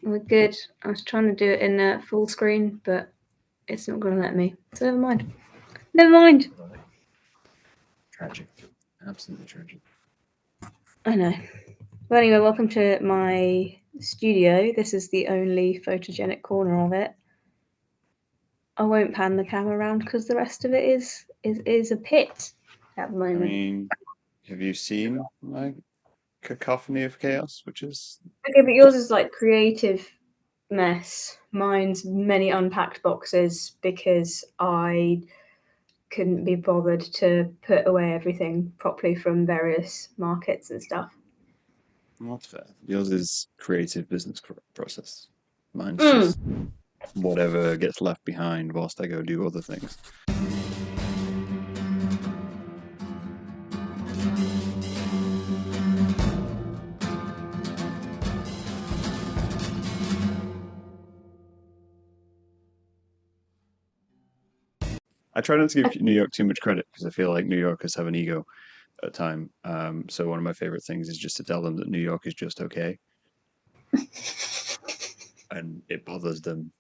We're good. I was trying to do it in full screen, but it's not going to let me. So never mind. Never mind. Tragic. Absolutely tragic. I know. Well, anyway, welcome to my studio. This is the only photogenic corner of it. I won't pan the camera around because the rest of it is a pit at the I moment. mean, have you seen my cacophony of chaos, which is Okay, but yours is like creative mess. Mine's many unpacked boxes because I couldn't be bothered to put away everything properly from various markets and stuff. not fair. Yours is creative business process. Mine's Mm. just whatever gets left behind whilst I go do other things. I try not to give New York too much credit because I feel like New Yorkers have an ego at time. So one of my favorite things is just to tell them that New York is just okay, and it bothers them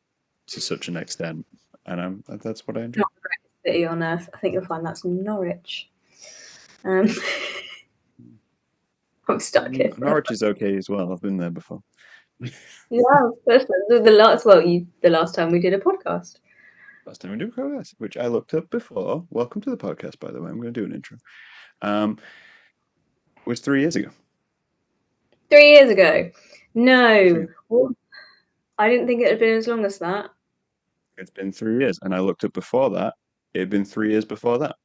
to such an extent, and that's what I enjoy. Not the greatest city on earth. I think you'll find that's Norwich. Um, I'm stuck here. Norwich is okay as well. I've been there before. Yeah, the last time we did a podcast. Last time we did progress, which I looked up before. Welcome to the podcast, by the way. I'm going to do an intro. Um, was 3 years ago. 3 years ago. No, 3 well, I didn't think it had been as long as that. It's been 3 years, and I looked up before that. It had been 3 years before that.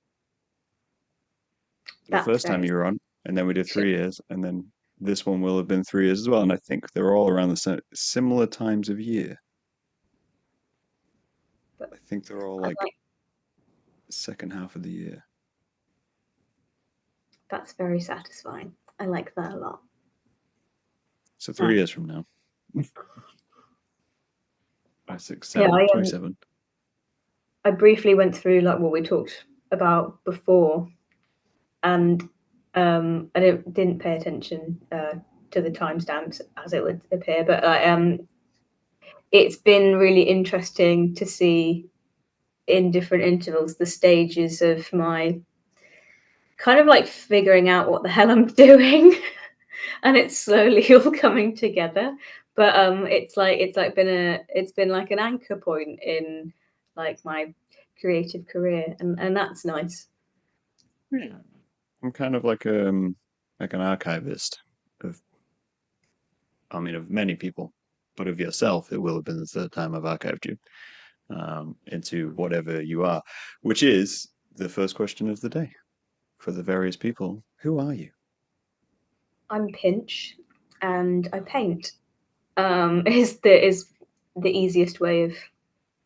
The That's first time very you were on, and then we did 3 years, and then this one will have been 3 years as well. And I think they're all around the similar times of year. but I think they're all I like like second half of the year. that's very satisfying. I like that a lot. So Uh, 3 years from now, 5, 6, yeah, 7, 27. I briefly went through like what we talked about before, and I didn't pay attention to the timestamps as it would appear, but it's been really interesting to see in different intervals the stages of my kind of like figuring out what the hell I'm doing, and it's slowly all coming together. But it's been like an anchor point in like my creative career, and that's nice. Yeah. I'm kind of like an archivist of, I mean, of many people, but of yourself, it will have been the third time I've archived you into whatever you are, which is the first question of the day for the various people. Who are you? I'm Pinch, and I paint. Is the easiest way of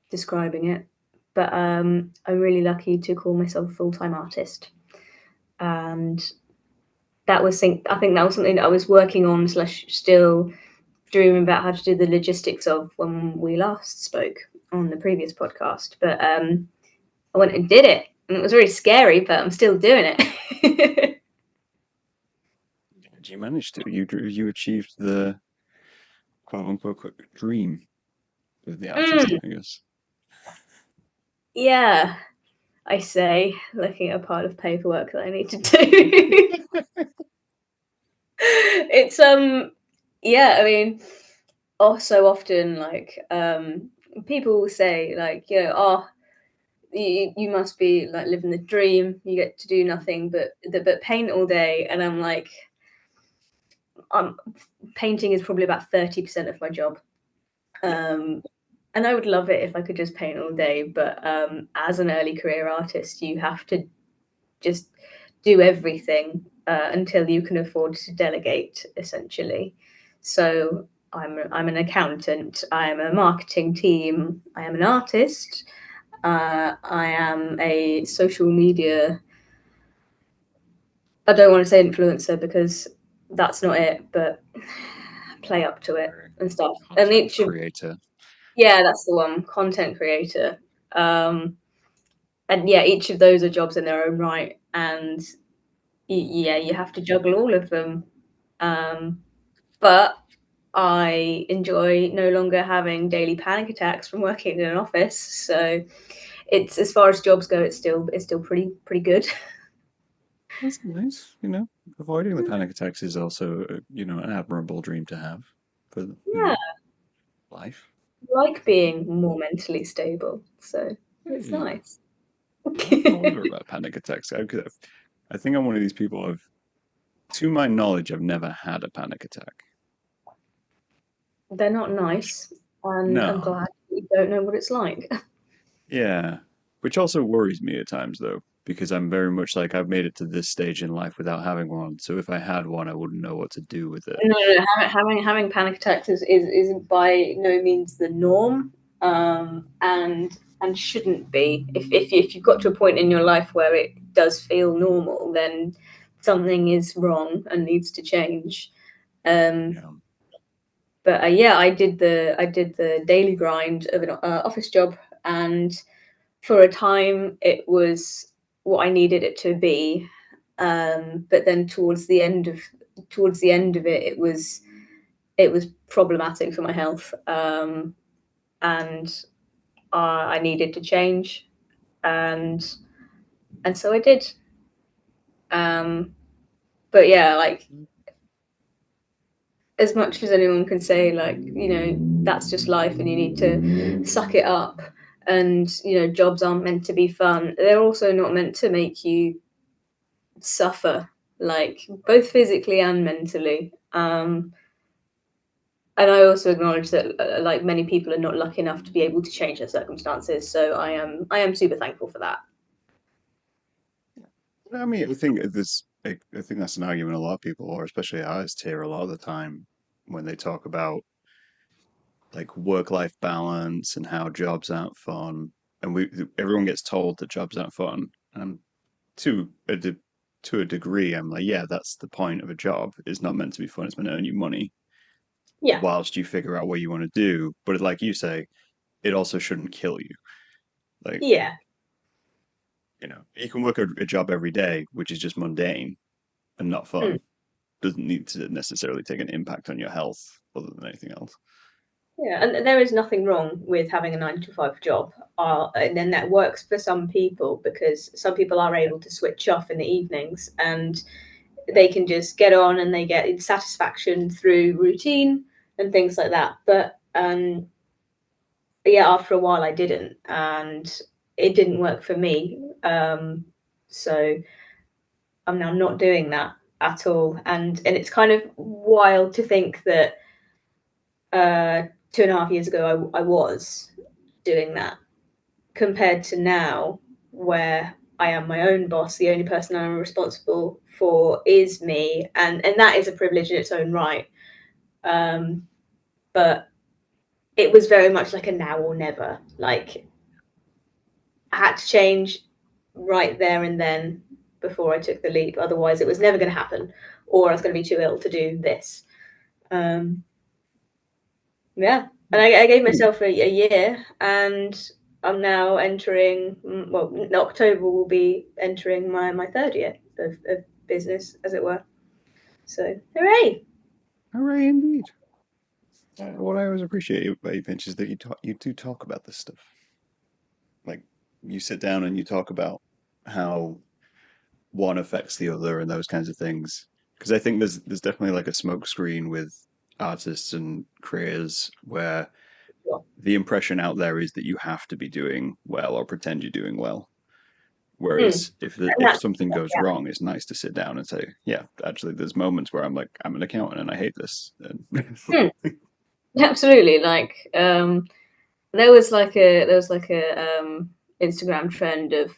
describing it. But I'm really lucky to call myself a full-time artist, and I think that was something that I was working on slash still dreaming about how to do the logistics of when we last spoke on the previous podcast. But I went and did it, and it was really scary, but I'm still doing it. You managed to. You achieved the quote unquote dream of the artist, Mm, I guess. yeah, I say, looking at a pile of paperwork that I need to do. It's yeah, I mean, so often like people will say like, oh, you must be like living the dream. You get to do nothing but paint all day, and I'm like, painting is probably about 30% of my job. Yeah. And I would love it if I could just paint all day, but as an early career artist, you have to just do everything until you can afford to delegate, essentially. So I'm an accountant. I am a marketing team. I am an artist. I am a social media. I don't want to say influencer because that's not it, but play up to it and stuff. And Content creator. yeah, that's the one, content creator. Um, and yeah, each of those are jobs in their own right, and yeah, you have to juggle all of them. Um, but I enjoy no longer having daily panic attacks from working in an office. So it's, as far as jobs go, it's still pretty good. That's nice. Avoiding the panic attacks is also, an admirable dream to have for, Yeah, life. I like being more mentally stable. So it's Hey, nice. I often wonder about panic attacks. I think I'm one of these people. To my knowledge, I've never had a panic attack. They're not nice, and I'm No. glad you don't know what it's like. Yeah. Which also worries me at times, though, because I'm very much like I've made it to this stage in life without having one. So if I had one, I wouldn't know what to do with it. No, no, no. Having panic attacks is by no means the norm, and shouldn't be. If you've got to a point in your life where it does feel normal, then something is wrong and needs to change. Um, Yeah. but yeah, I did the daily grind of an office job, and for a time it was what I needed it to be. But then towards the end of it, it was problematic for my health, and I needed to change, and so I did. Um, but yeah, like, as much as anyone can say, like, that's just life, and you need to suck it up, and jobs aren't meant to be fun. They're also not meant to make you suffer, like, both physically and mentally. And I also acknowledge that, like, many people are not lucky enough to be able to change their circumstances. So I am super thankful for that. I mean, I think that's an argument a lot of people, or especially artists, hear a lot of the time when they talk about like work-life balance and how jobs aren't fun. And everyone gets told that jobs aren't fun. And to a degree, I'm like, yeah, that's the point of a job. It's not meant to be fun. It's meant to earn you money Yeah, whilst you figure out what you want to do. But like you say, it also shouldn't kill you. Like, yeah, you can work a job every day, which is just mundane and not mm, fun. Doesn't need to necessarily take an impact on your health other than anything else. yeah. And there is nothing wrong with having a 9 to 5 job, and then that works for some people, because some people are able to switch off in the evenings, and they can just get on and they get satisfaction through routine and things like that. But yeah, after a while I didn't, and it didn't work for me. So I'm now not doing that at all, and it's kind of wild to think that 2.5 years ago I was doing that, compared to now, where I am my own boss. The only person I'm responsible for is me, and that is a privilege in its own right. Um, but it was very much like a now or never. Like, I had to change right there and then before I took the leap. Otherwise, it was never going to happen, or I was going to be too ill to do this. Um, yeah, and I gave myself a year, and I'm now entering. Well, in October will be entering my third year of business, as it were. So, hooray! Hooray, indeed. What I always appreciate about you, Pinch, is that you do talk about this stuff. Like you sit down and you talk about how one affects the other and those kinds of things. Because I think there's definitely like a smoke screen with artists and creators where Well, the impression out there is that you have to be doing well or pretend you're doing well. and Whereas if that's something goes wrong, it's nice to sit down and say, yeah, actually, there's moments where I'm like, I'm an accountant and I hate this. And yeah, absolutely. Like, there was like a Instagram trend of,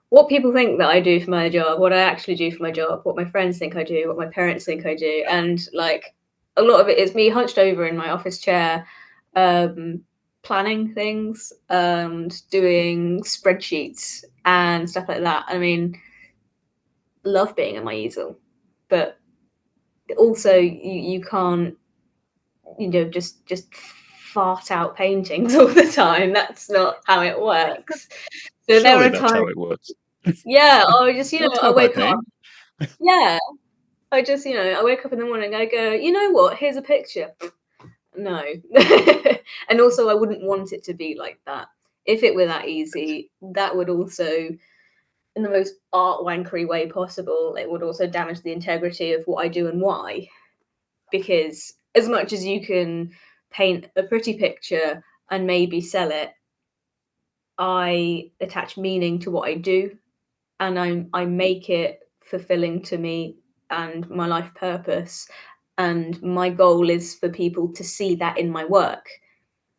what people think that I do for my job, what I actually do for my job, what my friends think I do, what my parents think I do, and, like, a lot of it is me hunched over in my office chair, um, planning things and doing spreadsheets and stuff like that. I mean, love being at my easel, but also you can't, just fart out paintings all the time. That's not how it works. So there surely are that's times, how it works. yeah, or just, Don't I tell by wake up, pain. yeah, I just, I wake up in the morning, I go, you know what? Here's a picture. No. And also, I wouldn't want it to be like that. If it were that easy, that would also, in the most art wankery way possible, it would also damage the integrity of what I do and why. Because as much as you can paint a pretty picture and maybe sell it, I attach meaning to what I do, and I make it fulfilling to me and my life purpose. And my goal is for people to see that in my work.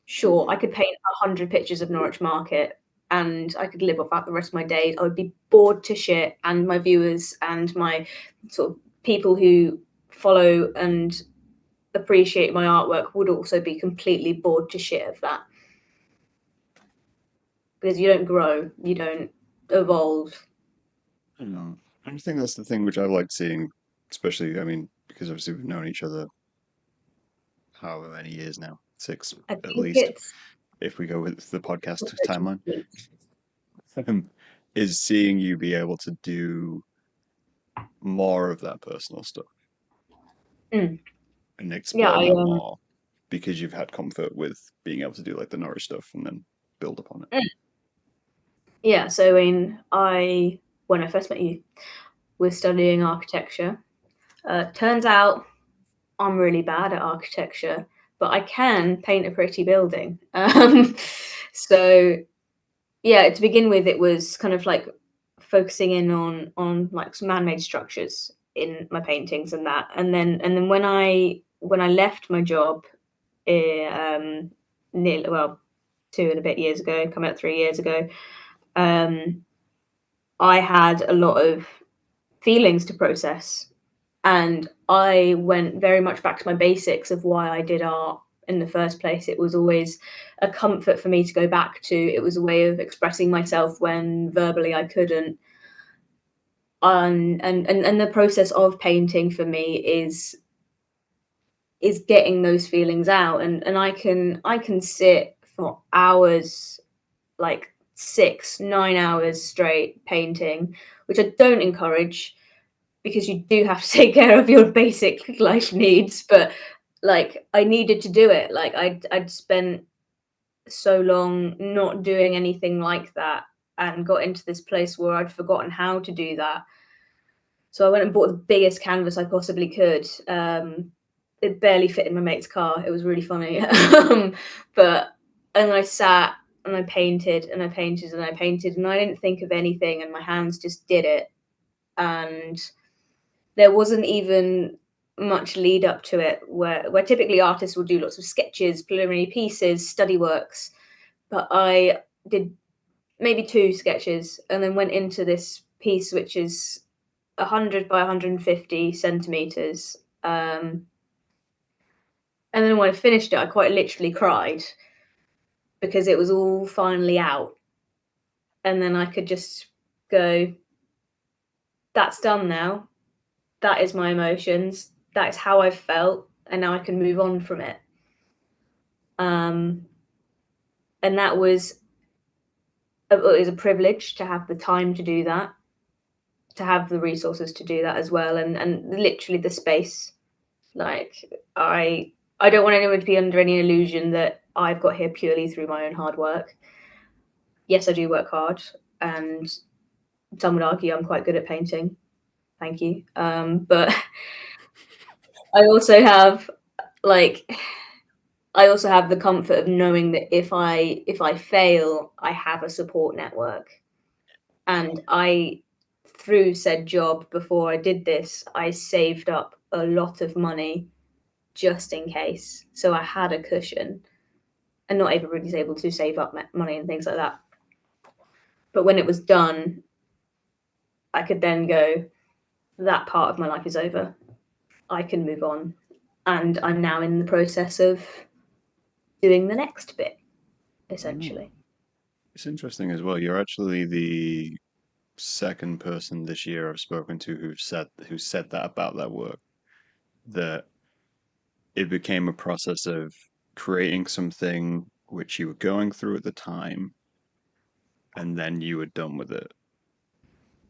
Sure, I Mm. could paint 100 pictures of Norwich Market and I could live off that the rest of my days. I would be bored to shit, and my viewers and my sort of people who follow and appreciate my artwork would also be completely bored to shit of that, because you don't grow, you don't evolve. I don't know. I think that's the thing which I've liked seeing, especially, I mean, because obviously we've known each other however many years now, six I at think least, it's if we go with the podcast also timeline, complete. um, is seeing you be able to do more of that personal stuff Mm. and Yeah, explore I that more because you've had comfort with being able to do like the Norwich stuff and then build upon it. mm. Yeah. So I when I first met you, was studying architecture. Turns out I'm really bad at architecture, but I can paint a pretty building. So yeah, to begin with, it was kind of like focusing in on like some man-made structures in my paintings and that, and then when I left my job, nearly, well, 2 and a bit years ago, coming up 3 years ago, um, I had a lot of feelings to process, and I went very much back to my basics of why I did art in the first place. It was always a comfort for me to go back to. It was a way of expressing myself when verbally I couldn't. And the process of painting for me is getting those feelings out, and I can sit for hours, like 6 9 hours straight painting, which I don't encourage, because you do have to take care of your basic life needs. But like, I needed to do it. Like, I'd spent so long not doing anything like that, and got into this place where I'd forgotten how to do that. So I went and bought the biggest canvas I possibly could. It barely fit in my mate's car. It was really funny. But and then I sat and I painted and I painted and I painted, and I didn't think of anything, and my hands just did it. And there wasn't even much lead up to it, where typically artists will do lots of sketches, preliminary pieces, study works. But I did maybe two sketches and then went into this piece, which is 100 by 150 centimeters. And then when I finished it, I quite literally cried, because it was all finally out. And then I could just go, that's done now. That is my emotions. That is how I felt. And now I can move on from it. Um, and that was it was a privilege to have the time to do that, to have the resources to do that as well, and literally the space. Like, I don't want anyone to be under any illusion that I've got here purely through my own hard work. Yes, I do work hard, and some would argue I'm quite good at painting. Thank you. But I also have, like, I also have the comfort of knowing that if I fail, I have a support network. And through said job, before I did this, I saved up a lot of money just in case. So I had a cushion, and not everybody's able to save up money and things like that. But when it was done, I could then go, that part of my life is over. I can move on. And I'm now in the process of doing the next bit, Oh, essentially. it's interesting as well. You're actually the second person this year I've spoken to who said that about their work, that it became a process of creating something which you were going through at the time, and then you were done with it.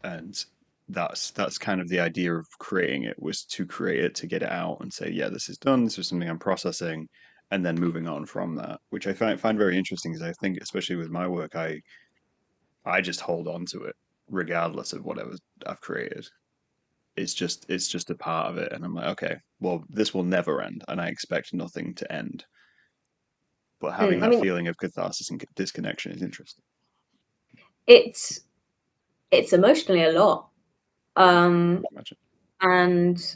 And that's kind of the idea of creating it, was to create it, to get it out and say, yeah, this is done, this is something I'm processing, and then moving on from that, which I find very interesting, because I think, especially with my work, I just hold on to it regardless of whatever I've created. It's just a part of it, and I'm like, okay, well, this will never end, and I expect nothing to end. But having I that mean, feeling of catharsis and disconnection is interesting. it's it's emotionally a lot, um, Imagine. and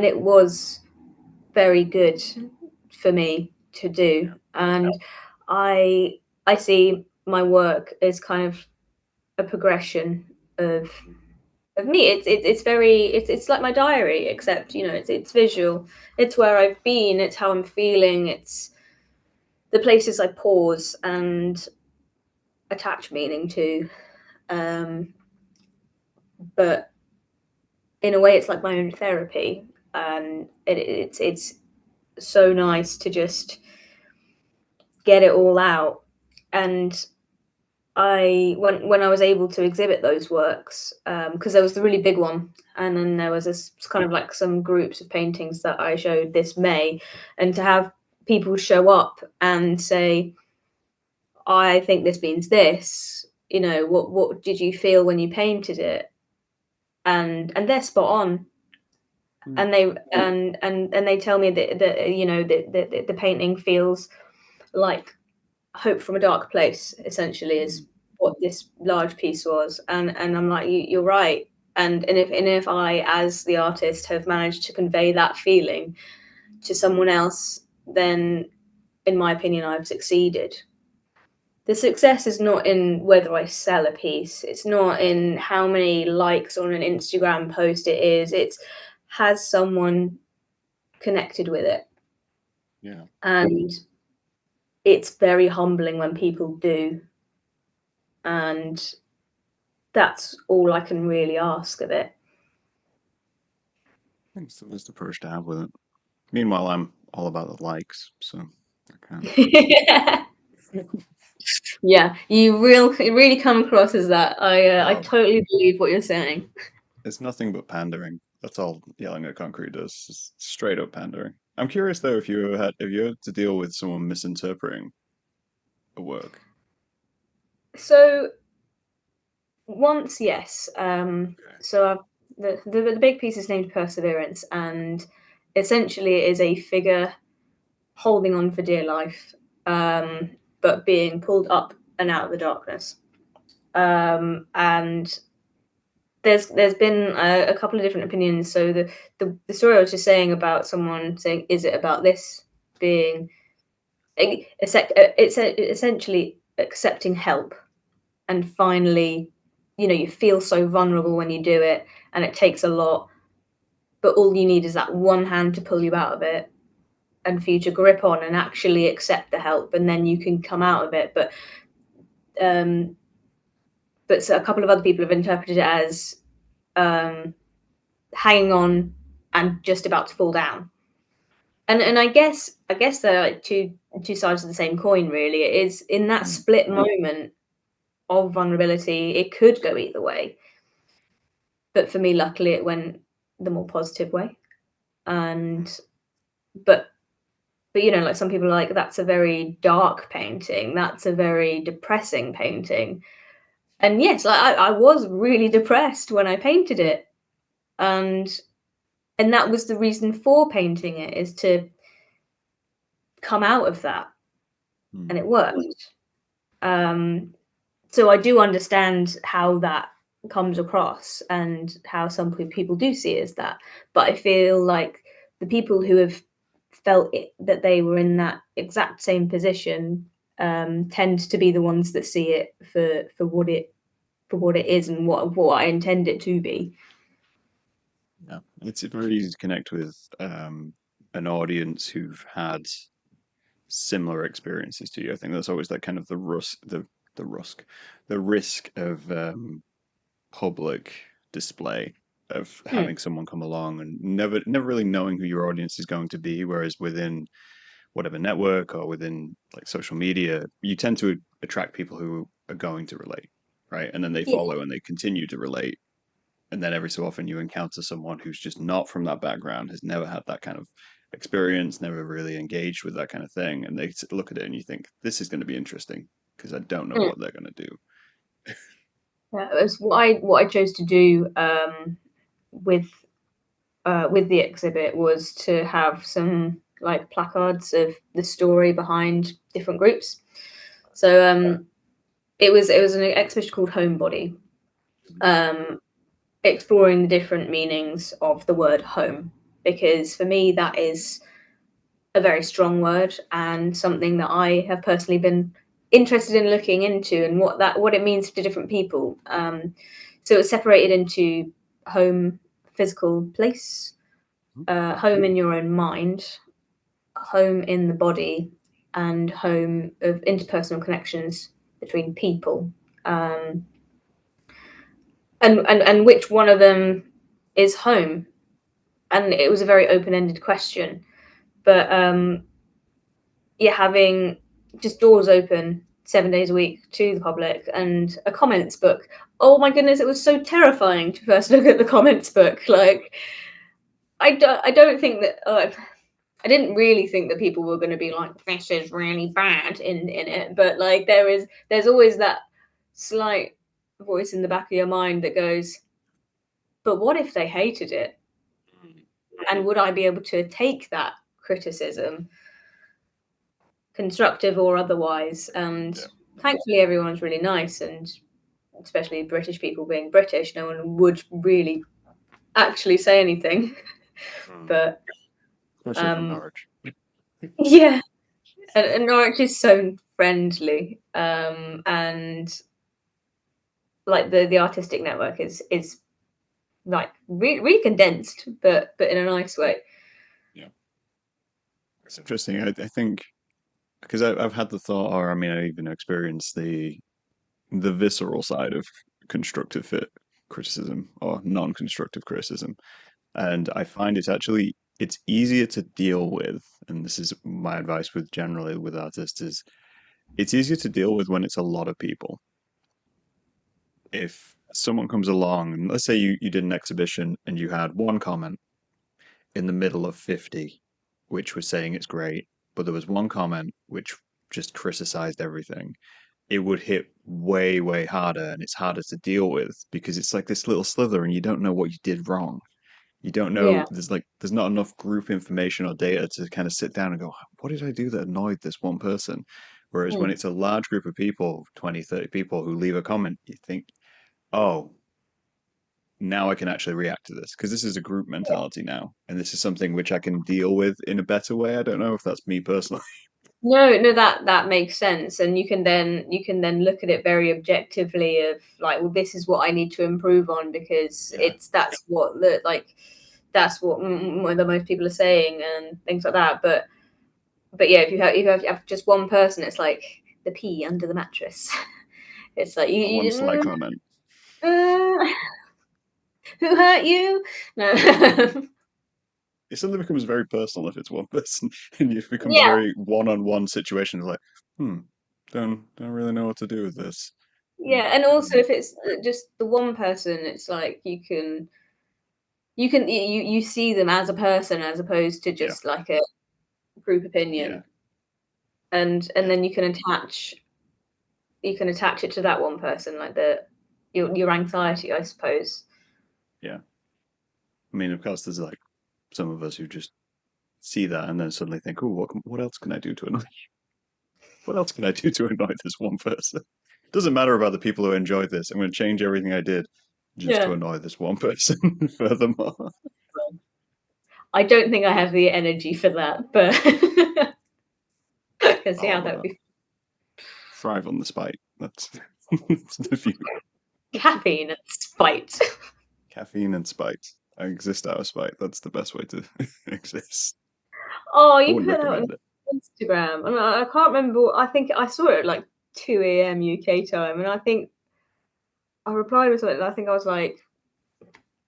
it was very good for me to do. And I I see my work as kind of a progression of me. It's very it's like my diary, except it's visual. It's where I've been. It's how I'm feeling. It's the places I pause and attach meaning to. Um, but in a way, it's like my own therapy, and it's so nice to just get it all out. And when I was able to exhibit those works, because there was the really big one, and then there was this kind of like some groups of paintings that I showed this May, and to have people show up and say, "I think this means this." What did you feel when you painted it? And they're spot on, Mm. and they tell me that the painting feels like hope from a dark place, essentially, is Mm. what this large piece was. And I'm like, you're right. And if I, as the artist, have managed to convey that feeling to someone else, then in my opinion I've succeeded. The success is not in whether I sell a piece, it's not in how many likes on an Instagram post it is, it's has someone connected with it. Yeah. And it's very humbling when people do. And that's all I can really ask of it. I think it's the best approach to have with it. Meanwhile, I'm all about the likes, so I can't. Yeah, you really come across as that. I Oh, totally believe what you're saying. it's nothing but pandering. That's all yelling at concrete does. It's straight up pandering. I'm curious though, if you had to deal with someone misinterpreting a work. So once, yes. Okay. So the big piece is named Perseverance, and essentially it is a figure holding on for dear life, but being pulled up and out of the darkness. And there's been a couple of different opinions. So the story I was just saying about someone saying, "Is it about this being?" It's essentially accepting help, and finally, you feel so vulnerable when you do it, and it takes a lot, but all you need is that one hand to pull you out of it, and for you to grip on and actually accept the help, and then you can come out of it. Um, but so a couple of other people have interpreted it as um, hanging on and just about to fall down. And I guess they're like two sides of the same coin, really. It is in that Mm. split moment of vulnerability, it could go either way. But for me, luckily, it went the more positive way. And but like some people are like, that's a very dark painting. That's a very depressing painting. And yes, like I was really depressed when I painted it. And that was the reason for painting it, is to come out of that. And Mm. it worked. Um, so I do understand how that comes across and how some people do see it as that. But I feel like the people who have felt that they were in that exact same position tend to be the ones that see it for what it is, and what I intend it to be. Yeah, it's very easy to connect with an audience who've had similar experiences to you. I think that's always that kind of the rusk, the risk of public display, of Hmm. having someone come along and never really knowing who your audience is going to be. Whereas within whatever network or within like social media, you tend to attract people who are going to relate, right? And then they Yeah. follow and they continue to relate. And then every so often you encounter someone who's just not from that background, has never had that kind of experience, never really engaged with that kind of thing, and they look at it and you think this is going to be interesting because I don't know Mm. what they're going to do. Yeah, it was what I chose to do with with the exhibit was to have some like placards of the story behind different groups. So it was an exhibition called Homebody, um, exploring the different meanings of the word home, because for me that is a very strong word and something that I have personally been interested in looking into and what it means to different people. So it's separated into home, physical place, home in your own mind, home in the body, and home of interpersonal connections between people. Um, and which one of them is home? And it was a very open ended question, but yeah, having just doors open 7 days a week to the public and a comments book. Oh my goodness, it was so terrifying to first look at the comments book. Like, I don't think that I didn't really think that people were going to be like, this is really bad in it, but like there's always that slight voice in the back of your mind that goes, but what if they hated it? And would I be able to take that criticism, constructive or otherwise? And Yeah. thankfully, everyone's really nice, and especially British people being British, no one would really actually say anything. Mm. But Especially from um, Norwich. yeah, and Norwich is so friendly, and like the artistic network is like really condensed, but in a nice way. Yeah, it's interesting. I think because I've had the thought, or I mean, I even experienced the visceral side of constructive fit criticism or non-constructive criticism, and I find it's easier to deal with, and this is my advice with generally with artists is it's easier to deal with when it's a lot of people. If someone comes along and let's say you did an exhibition and you had one comment in the middle of 50 which was saying it's great, but there was one comment which just criticized everything, it would hit way, way harder and it's harder to deal with because it's like this little slither and you don't know what you did wrong. You don't know, Yeah. there's not enough group information or data to kind of sit down and go, what did I do that annoyed this one person? Whereas when Mm. it's a large group of people, 20, 30 people who leave a comment, you think, oh, now I can actually react to this because this is a group mentality now, and this is something which I can deal with in a better way. I don't know if that's me personally. No, no, that makes sense, and you can then look at it very objectively of like, well, this is what I need to improve on because Yeah, it's that's what the most people are saying and things like that. But yeah, if you have just one person, it's like the pea under the mattress. It's like that one slight comment. uh, who hurt you? No, It suddenly becomes very personal if it's one person, and it becomes a yeah, very one-on-one situation. Like, hmm, don't really know what to do with this. Hmm, yeah, and also if it's just the one person, it's like you see them as a person as opposed to yeah, just like a group yeah, opinion, and yeah, then you can attach it to that one person, like your anxiety, I suppose. yeah. I mean, of course, there's like some of us who just see that and then suddenly think, oh, what else can I do to annoy? What else can I do to annoy this one person? Doesn't matter about the people who enjoyed this. I'm going to change everything I did just to Yeah, annoy this one person. Furthermore, I don't think I have the energy for that, but I can see oh how that would well, be. thrive on the spite. That's the view. Caffeine and spite. Caffeine and spite. I exist out of spite. That's the best way to exist. Oh, I you wouldn't put that on recommend it. Instagram, and I can't remember. I think I saw it at like 2 a.m. UK time, and I think I replied with something. I think I was like,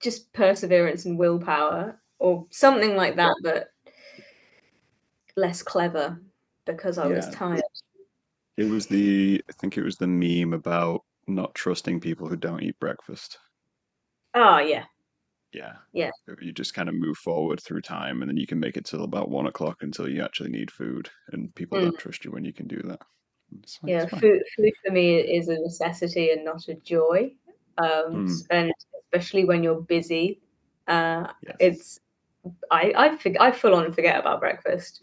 just perseverance and willpower, or something like that, but less clever because I was Yeah, tired. I think it was the meme about not trusting people who don't eat breakfast. Oh yeah, Yeah. yeah. You just kind of move forward through time, and then you can make it till about 1 o'clock until you actually need food, and people Mm. don't trust you when you can do that. It's Yeah, fine. food for me is a necessity and not a joy. Mm, And especially when you're busy, uh, yes. it's I full on forget about breakfast,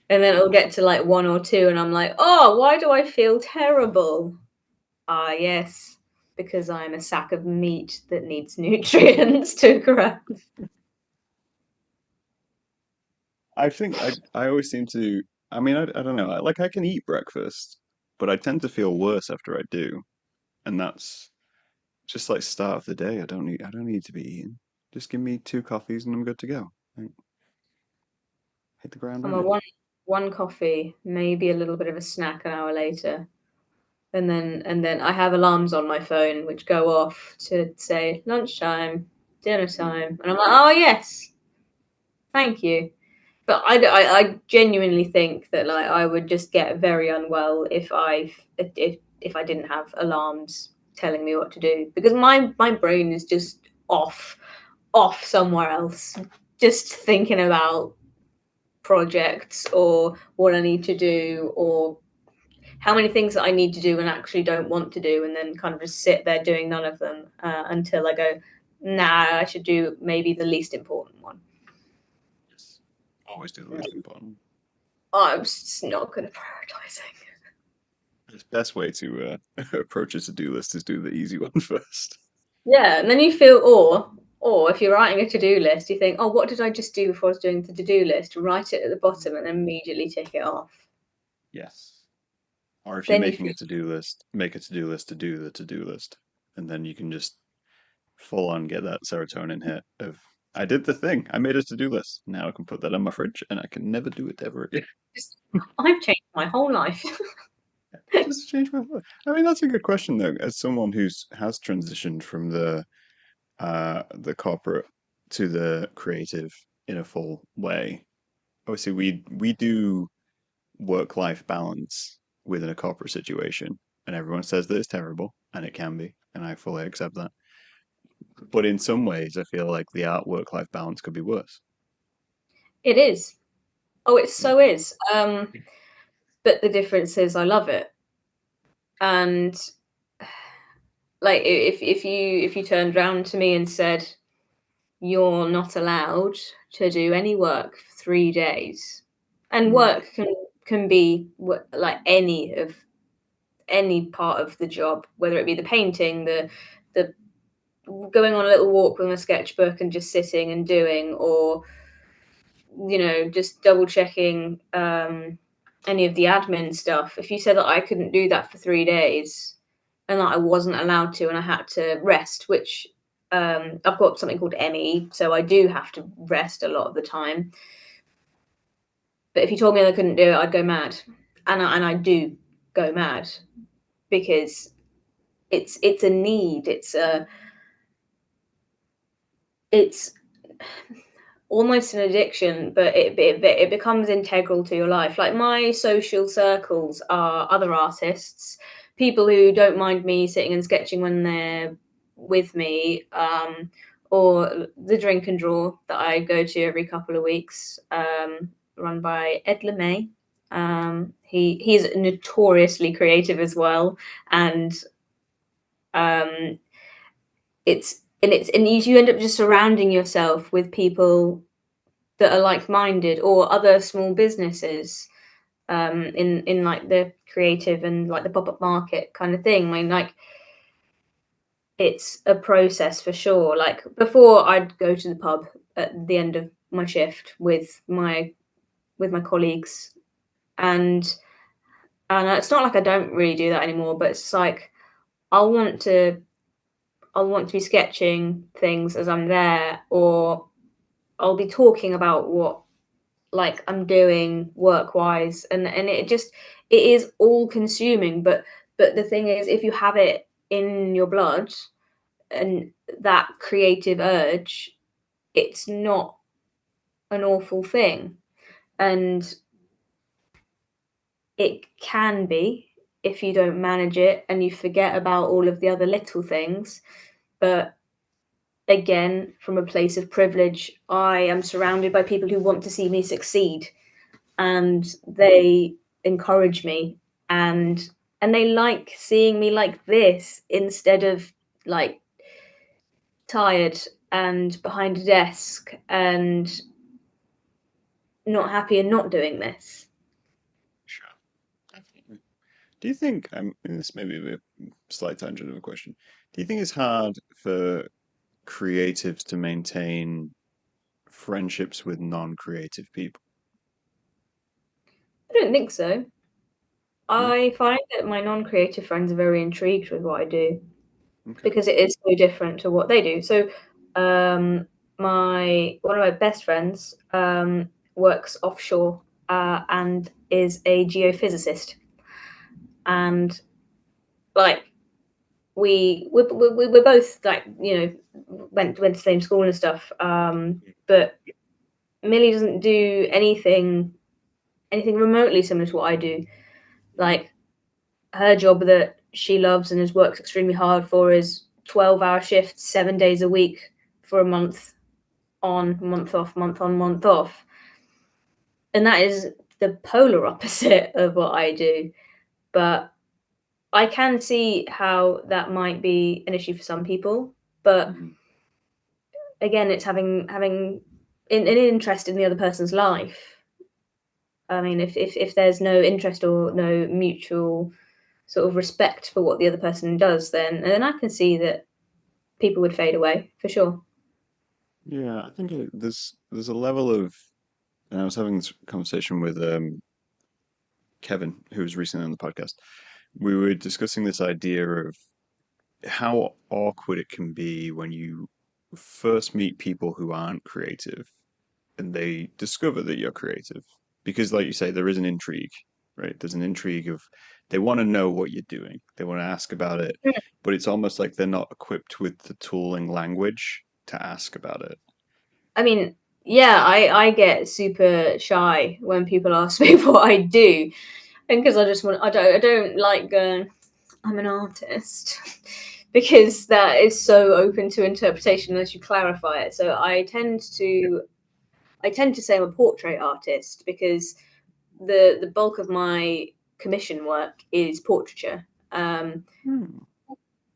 and then it'll get to like 1 or 2, and I'm like, oh, why do I feel terrible? Ah, yes, because I'm a sack of meat that needs nutrients to grow. I think I always seem to. I mean, I don't know. I can eat breakfast, but I tend to feel worse after I do, and that's just like start of the day. I don't need to be eating. Just give me 2 coffees and I'm good to go. Like, hit the ground I'm a running. one coffee, maybe a little bit of a snack an hour later. And then I have alarms on my phone which go off to say lunchtime, dinner time, and I'm like, oh yes, thank you. But I genuinely think that like I would just get very unwell if I didn't have alarms telling me what to do, because my brain is just off somewhere else, just thinking about projects or what I need to do or how many things that I need to do and actually don't want to do, and then kind of just sit there doing none of them until I go, nah, I should do maybe the least important one. Yes. Always do the least important. I'm just not good at prioritizing. The best way to approach a to-do list is do the easy one first. Yeah, and then you feel or if you're writing a to-do list, you think, oh, what did I just do before I was doing the to-do list? Write it at the bottom and then immediately tick it off. Yes. Or if you're Then you making feel a to-do list, make a to-do list to do the to-do list, and then you can just full on get that serotonin hit of I did the thing. I made a to-do list. Now I can put that on my fridge and I can never do it ever again. just, I've changed my whole life. Just change my life. I mean, that's a good question though. As someone who's has transitioned from the corporate to the creative in a full way. Obviously, we do work-life balance within a corporate situation, and everyone says that it's terrible, and it can be, and I fully accept that. But in some ways, I feel like the art work-life balance could be worse. It is. Oh, it Mm. so is. But the difference is I love it. And like if you turned around to me and said, you're not allowed to do any work for 3 days, and Mm. work can be like any part of the job, whether it be the painting, the going on a little walk with a sketchbook and just sitting and doing, or just double checking any of the admin stuff. If you said that I couldn't do that for 3 days and that I wasn't allowed to, and I had to rest, which I've got something called ME, so I do have to rest a lot of the time. But if you told me I couldn't do it, I'd go mad, and I do go mad because it's a need. It's almost an addiction, but it becomes integral to your life. Like my social circles are other artists, people who don't mind me sitting and sketching when they're with me, or the drink and draw that I go to every couple of weeks, run by Ed LeMay. He's notoriously creative as well, and um, you end up just surrounding yourself with people that are like-minded, or other small businesses in like the creative and like the pop-up market kind of thing. I mean, like, it's a process for sure. Like before, I'd go to the pub at the end of my shift with my colleagues, and it's not like I don't really do that anymore, but it's like I'll want to I'll want to be sketching things as I'm there, or I'll be talking about what like I'm doing work wise, and it is all consuming. But the thing is, if you have it in your blood and that creative urge, it's not an awful thing. And it can be if you don't manage it and you forget about all of the other little things. But again, from a place of privilege, I am surrounded by people who want to see me succeed, and they encourage me, and they like seeing me like this instead of like tired and behind a desk and not happy and not doing this. Sure. Definitely. Do you think, and this may be a slight tangent of a question, do you think it's hard for creatives to maintain friendships with non-creative people? I don't think so. No? I find that my non-creative friends are very intrigued with what I do Okay. because it is so different to what they do. So, um, my one of my best friends works offshore and is a geophysicist, and like we're both like went to the same school and stuff. But Millie doesn't do anything remotely similar to what I do. Like her job that she loves and has worked extremely hard for is 12-hour shifts, 7 days a week for a month on, month off, month on, month off. And that is the polar opposite of what I do. But I can see how that might be an issue for some people. But Mhm. again, it's having an interest in the other person's life. I mean, if there's no interest or no mutual sort of respect for what the other person does, then I can see that people would fade away for sure. Yeah, I think there's a level of, and I was having this conversation with Kevin, who was recently on the podcast. We were discussing this idea of how awkward it can be when you first meet people who aren't creative and they discover that you're creative. Because, like you say, there is an intrigue, right? There's an intrigue of they want to know what you're doing, they want to ask about it, but it's almost like they're not equipped with the tooling language to ask about it. I mean, yeah, I get super shy when people ask me what I do, and because I don't like going. I'm an artist. Because that is so open to interpretation unless you clarify it. So I tend to say I'm a portrait artist because the bulk of my commission work is portraiture. Hmm.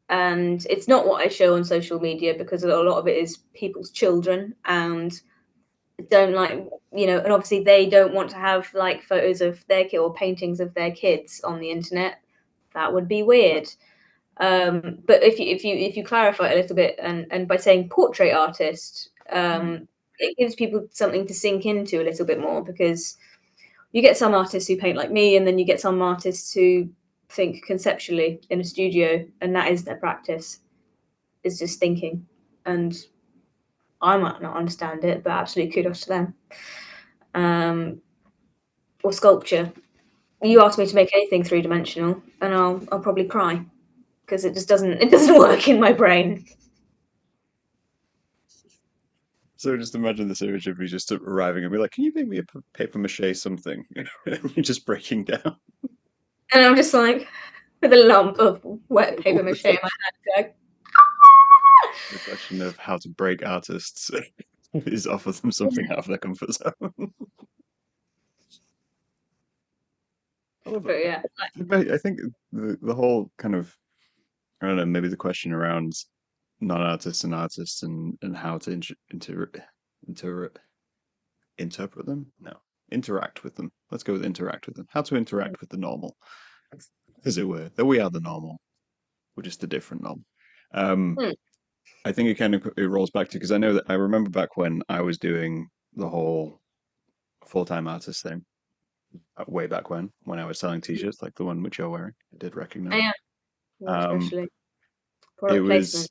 And it's not what I show on social media because a lot of it is people's children and don't like, and obviously they don't want to have like photos of their kid or paintings of their kids on the internet. That would be weird. But if you clarify it a little bit and by saying portrait artist, Hmm. it gives people something to sink into a little bit more because you get some artists who paint like me, and then you get some artists who think conceptually in a studio, and that is their practice. Is just thinking, and I might not understand it, but absolutely kudos to them. Um, or sculpture. You ask me to make anything three dimensional, and I'll probably cry because it just doesn't work in my brain. So just imagine this image of me just arriving and be like, "Can you make me a paper mache something?" And you're just breaking down. And I'm just like with a lump of wet paper mache in my hand, going, The question of how to break artists is offer them something out of their comfort zone. I love but it. yeah, I think the whole kind of, I don't know, maybe the question around non-artists and artists and how to inter interpret them? No, interact with them. Let's go with interact with them. How to interact with the normal, as it were. That we are the normal. We're just a different normal. Um, hmm, I think it kind of it rolls back to because I know that I remember back when I was doing the whole full-time artist thing, way back when I was selling t-shirts like the one which you're wearing. I did I recognize. am more Um, especially it product placement. was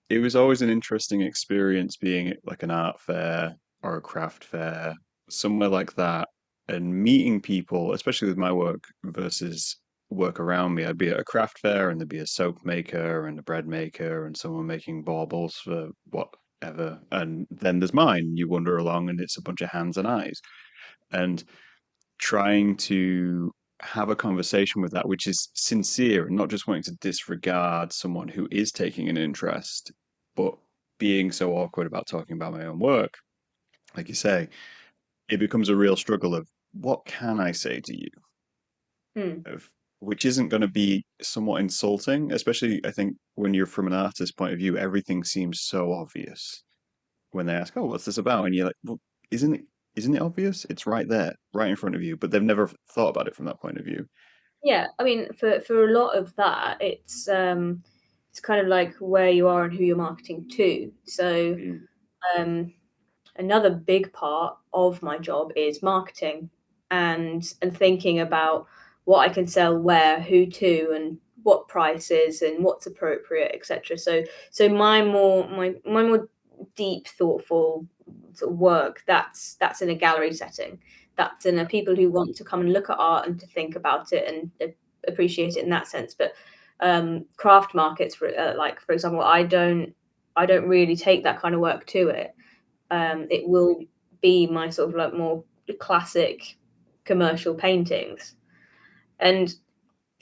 it was always an interesting experience being at like an art fair or a craft fair, somewhere like that, and meeting people, especially with my work versus work around me. I'd be at a craft fair and there'd be a soap maker and a bread maker and someone making baubles for whatever. And then there's mine. You wander along and it's a bunch of hands and eyes. And trying to have a conversation with that, which is sincere and not just wanting to disregard someone who is taking an interest, but being so awkward about talking about my own work, like you say, it becomes a real struggle of what can I say to you, Hmm. of which isn't going to be somewhat insulting, especially I think when you're from an artist's point of view, everything seems so obvious when they ask, "Oh, what's this about?" And you're like, "Well, isn't it obvious? It's right there, right in front of you." But they've never thought about it from that point of view. Yeah, I mean, for a lot of that, it's kind of like where you are and who you're marketing to. So Mm, um, another big part of my job is marketing and thinking about what I can sell where, who to, and what prices and what's appropriate, etc. So my more deep, thoughtful sort of work that's in a gallery setting. That's in a yeah. people who want to come and look at art and to think about it and appreciate it in that sense. But craft markets, like for example, I don't really take that kind of work to it. It will be my sort of like more classic commercial paintings. And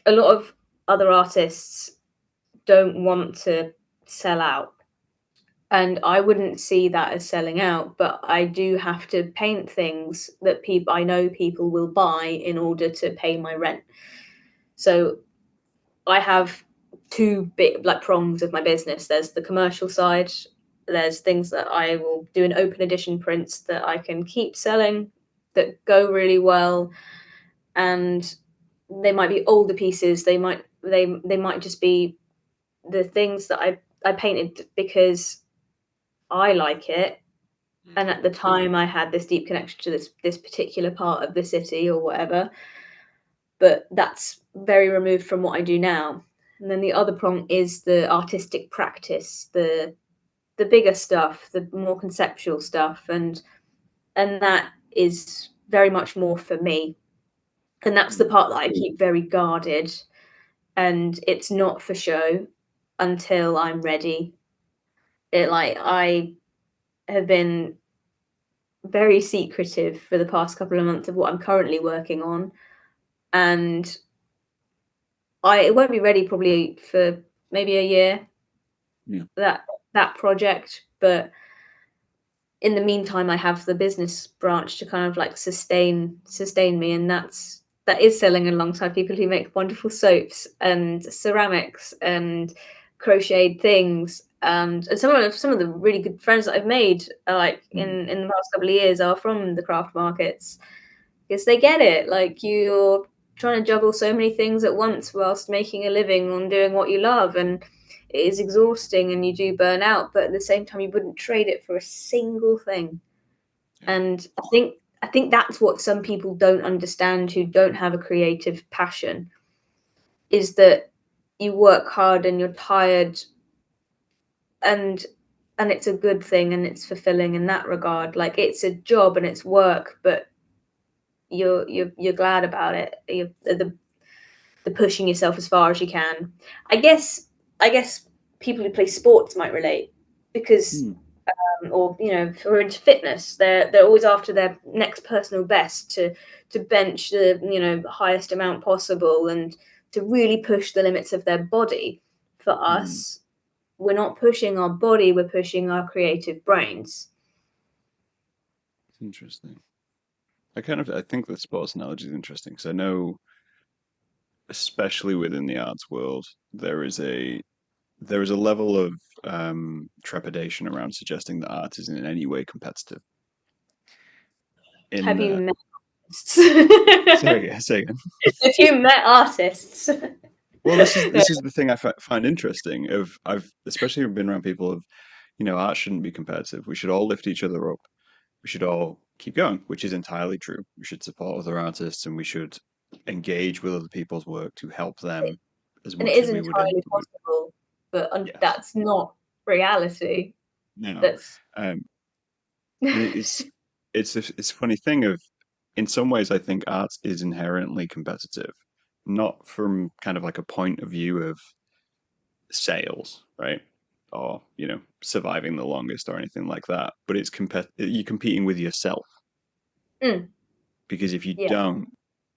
a lot of other artists don't want to sell out. And I wouldn't see that as selling out, but I do have to paint things that people I know people will buy in order to pay my rent. So I have two big like prongs of my business. There's the commercial side. There's things that I will do in open edition prints that I can keep selling that go really well, and they might be older pieces. They might just be the things that I painted because I like it, and Mm, at the time I had this deep connection to this particular part of the city or whatever. But that's very removed from what I do now. And then the other prong is the artistic practice, the bigger stuff, the more conceptual stuff, and that is very much more for me. And that's the mm, part that I keep very guarded, and it's not for show until I'm ready. It like I have been very secretive for the past couple of months of what I'm currently working on, and I it won't be ready probably for maybe a year, yeah. that that project. But in the meantime, I have the business branch to kind of like sustain me, and that is selling alongside people who make wonderful soaps and ceramics and crocheted things. And some of the really good friends that I've made, like Mm, in the past couple of years, are from the craft markets because they get it. Like you're trying to juggle so many things at once whilst making a living on doing what you love, and it is exhausting and you do burn out, but at the same time you wouldn't trade it for a single thing. yeah. And I think that's what some people don't understand who don't have a creative passion, is that you work hard and you're tired, and it's a good thing and it's fulfilling in that regard. Like it's a job and it's work, but you're glad about it. You're the pushing yourself as far as you can. I guess people who play sports might relate because Mm, or who are into fitness, they're always after their next personal best to bench the highest amount possible and to really push the limits of their body. For mm. us, we're not pushing our body, we're pushing our creative brains. It's interesting. I think the sports analogy is interesting because I know, especially within the arts world, there is a level of trepidation around suggesting that art is in any way competitive. In Have you that, met artists? sorry, say again. Have you met artists? Well, this is the thing I find interesting. Of I've especially been around people of, art shouldn't be competitive. We should all lift each other up. We should all keep going, which is entirely true. We should support other artists and we should engage with other people's work to help them as And it much is as we would. entirely possible, but Yes. that's not reality. No. That's Um, and it's a funny thing of, in some ways, I think art is inherently competitive, not from kind of like a point of view of sales, right? Or, surviving the longest or anything like that. But you're competing with yourself, mm, because if you yeah. don't,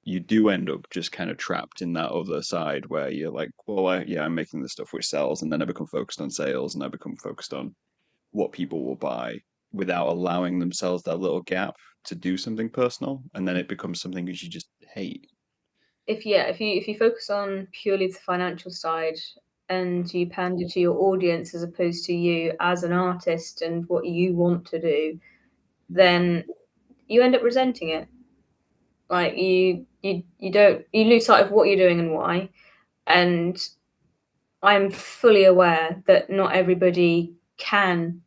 you do end up just kind of trapped in that other side where you're like, well, yeah, I'm making the stuff which sells, and then I become focused on sales, and I become focused on what people will buy without allowing themselves that little gap to do something personal, and then it becomes something that you just hate. If you focus on purely the financial side and you pander to your audience as opposed to you as an artist and what you want to do, Yeah, then you end up resenting it. Like you don't you lose sight of what you're doing and why. And I'm fully aware that not everybody can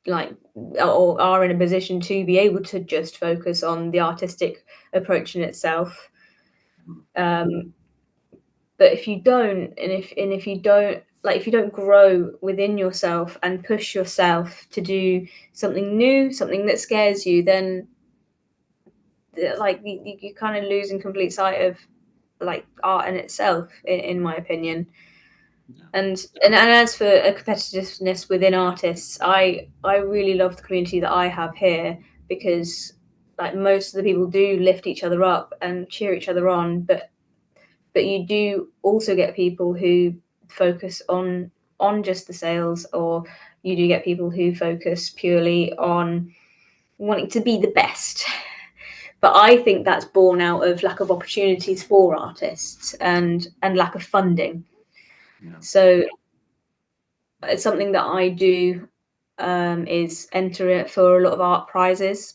like or are in a position to be able to just focus on the artistic approach in itself. Um, but if you don't, and if you don't like if you don't grow within yourself and push yourself to do something new, something that scares you, then like you kind of lose in complete sight of like art in itself, in my opinion. yeah, And as for a competitiveness within artists, I really love the community that I have here because like most of the people do lift each other up and cheer each other on, but you do also get people who focus on just the sales, or you do get people who focus purely on wanting to be the best. But I think that's born out of lack of opportunities for artists and lack of funding. yeah, So it's something that I do, is enter it for a lot of art prizes.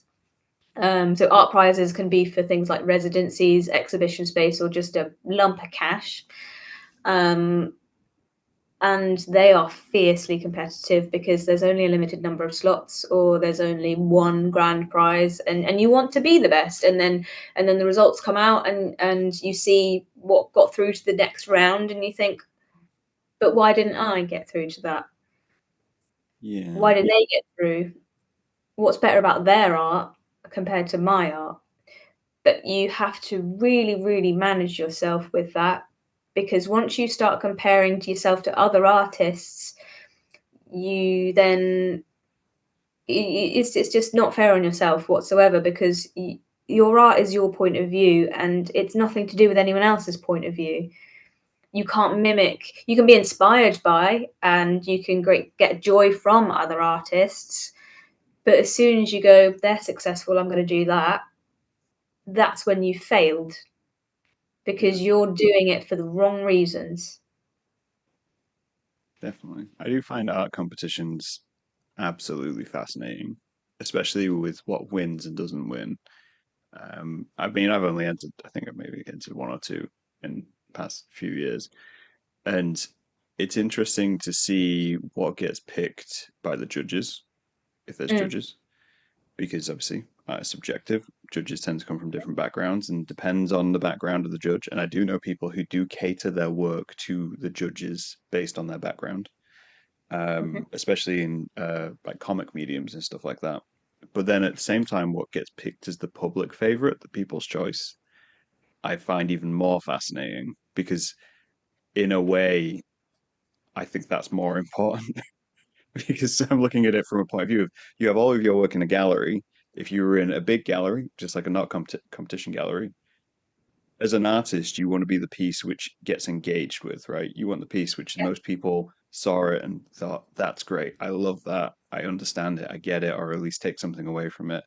So art prizes can be for things like residencies, exhibition space, or just a lump of cash. Um, and they are fiercely competitive because there's only a limited number of slots, or there's only one grand prize, and you want to be the best. And then the results come out, and you see what got through to the next round, and you think, but why didn't I get through to that? yeah, Why did they get through? What's better about their art compared to my art? But you have to really, really manage yourself with that, because once you start comparing to yourself to other artists, you then it's just not fair on yourself whatsoever, because your art is your point of view and it's nothing to do with anyone else's point of view. You can't mimic. You can be inspired by and you can get joy from other artists, but as soon as you go, they're successful, I'm going to do that, that's when you failed, yeah, because you're doing it for the wrong reasons. definitely. I do find art competitions absolutely fascinating, especially with what wins and doesn't win. I mean, I've only entered, I think I've maybe entered one or two in the past few years, and it's interesting to see what gets picked by the judges, if there's Mm, judges, because obviously it's subjective. Judges tend to come from different backgrounds and depends on the background of the judge. And I do know people who do cater their work to the judges based on their background, mhm. especially in like comic mediums and stuff like that. But then at the same time, what gets picked as the public favorite, the people's choice, I find even more fascinating because, in a way, I think that's more important because I'm looking at it from a point of view of you have all of your work in a gallery. If you were in a big gallery, just like a not competition gallery, as an artist, you want to be the piece which gets engaged with, right? You want the piece which Yeah. most people saw it and thought, that's great. I love that. I understand it. I get it, or at least take something away from it.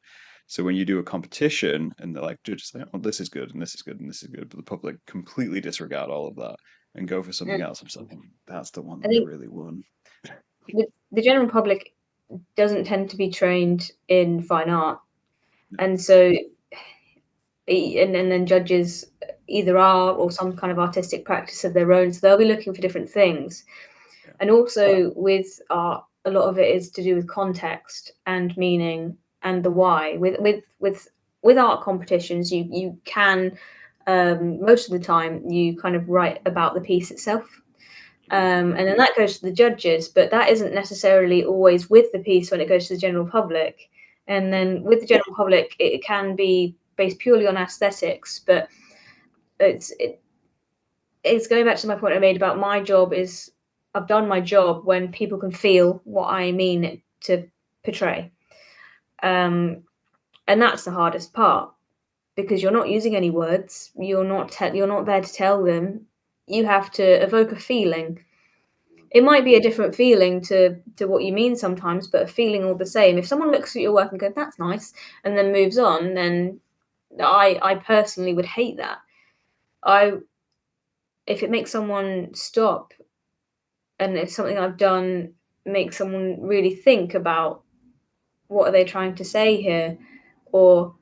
So when you do a competition and they're like, judges say, oh, this is good and this is good and this is good, but the public completely disregard all of that and go for something Mm. else. I'm just like, that's the one I that's think really won. the general public doesn't tend to be trained in fine art, No. and so and then judges either are or some kind of artistic practice of their own, so they'll be looking for different things. Yeah. And also with art, a lot of it is to do with context and meaning and the why. With art competitions, you can, most of the time you kind of write about the piece itself. And then that goes to the judges, but that isn't necessarily always with the piece when it goes to the general public. And then with the general public, it can be based purely on aesthetics, but it's it, it's going back to my point I made about my job is I've done my job when people can feel what I mean to portray. Um, and that's the hardest part, because you're not using any words. You're not there to tell them. You have to evoke a feeling. it might be a different feeling to what you mean sometimes, but a feeling all the same. If someone looks at your work and goes, "That's nice," and then moves on, then I personally would hate that. I If it makes someone stop, and if something I've done makes someone really think about what are they trying to say here, or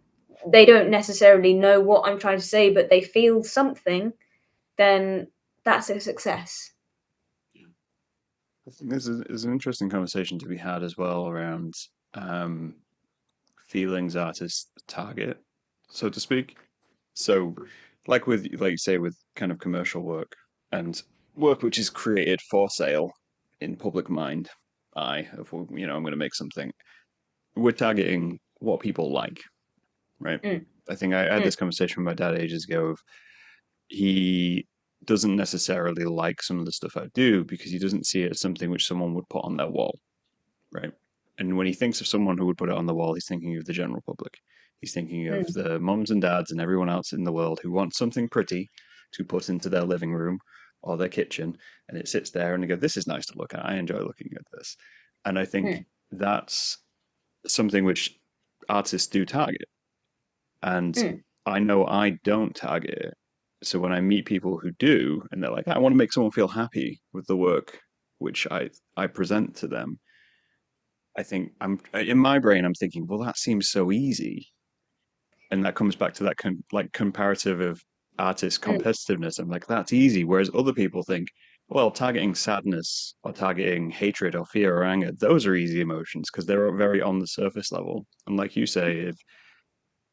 they don't necessarily know what I'm trying to say, but they feel something, then that's a success. I think there's an interesting conversation to be had as well around um, feelings artists target, so to speak. So, like you say, with kind of commercial work and work which is created for sale in public mind, if I'm going to make something, we're targeting what people like, right? Mm, I think I had mm, this conversation with my dad ages ago. Of he doesn't necessarily like some of the stuff I do because he doesn't see it as something which someone would put on their wall, right? And when he thinks of someone who would put it on the wall, he's thinking of the general public. He's thinking of mm, the mums and dads and everyone else in the world who want something pretty to put into their living room or their kitchen, and it sits there and they go, "This is nice to look at. I enjoy looking at this." And I think mm, that's something which artists do target. And mm. I know I don't target it. So when I meet people who do, and they're like, "I want to make someone feel happy with the work which I present to them," I think I'm in my brain. I'm thinking, well, that seems so easy, and that comes back to that like comparative of artist Mm, competitiveness. I'm like, that's easy. Whereas other people think, well, targeting sadness or targeting hatred or fear or anger, those are easy emotions because they're very on the surface level. And like you say, if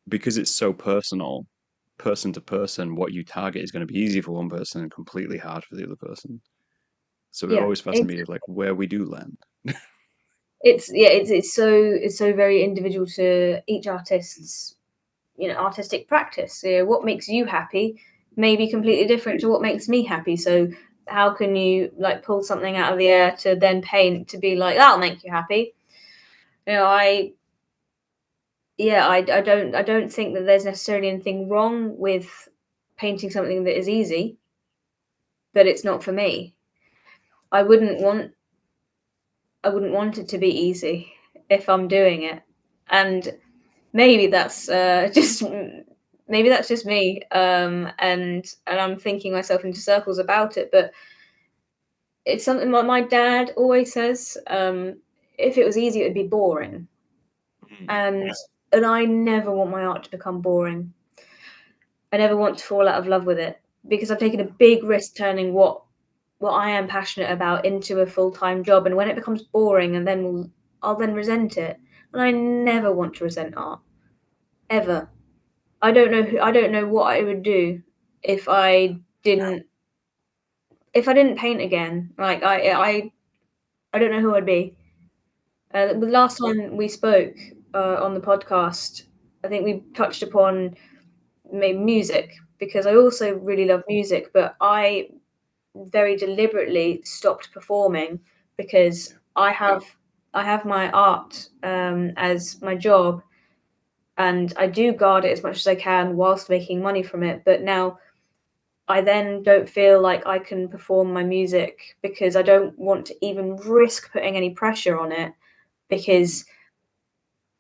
because it's so personal, person to person, what you target is going to be easy for one person and completely hard for the other person. So it yeah, always fascinates me like where we do land. it's so very individual to each artist's artistic practice. What makes you happy may be completely different to what makes me happy. So how can you like pull something out of the air to then paint to be like that'll make you happy? You know, I yeah, I don't think that there's necessarily anything wrong with painting something that is easy, but it's not for me. I wouldn't want I wouldn't want it to be easy if I'm doing it. And maybe that's just maybe that's just me, and I'm thinking myself into circles about it. But it's something my dad always says. If it was easy, it would be boring, Mm. and I never want my art to become boring. I never want to fall out of love with it because I've taken a big risk turning what I am passionate about into a full time job, and when it becomes boring, and then I'll then resent it, and I never want to resent art ever. I don't know what I would do if didn't if I didn't paint again. Like I don't know who I'd be. The last time we spoke on the podcast, I think we touched upon maybe music because I also really love music, but I very deliberately stopped performing because I have my art as my job, and I do guard it as much as I can whilst making money from it. But now I then don't feel like I can perform my music because I don't want to even risk putting any pressure on it because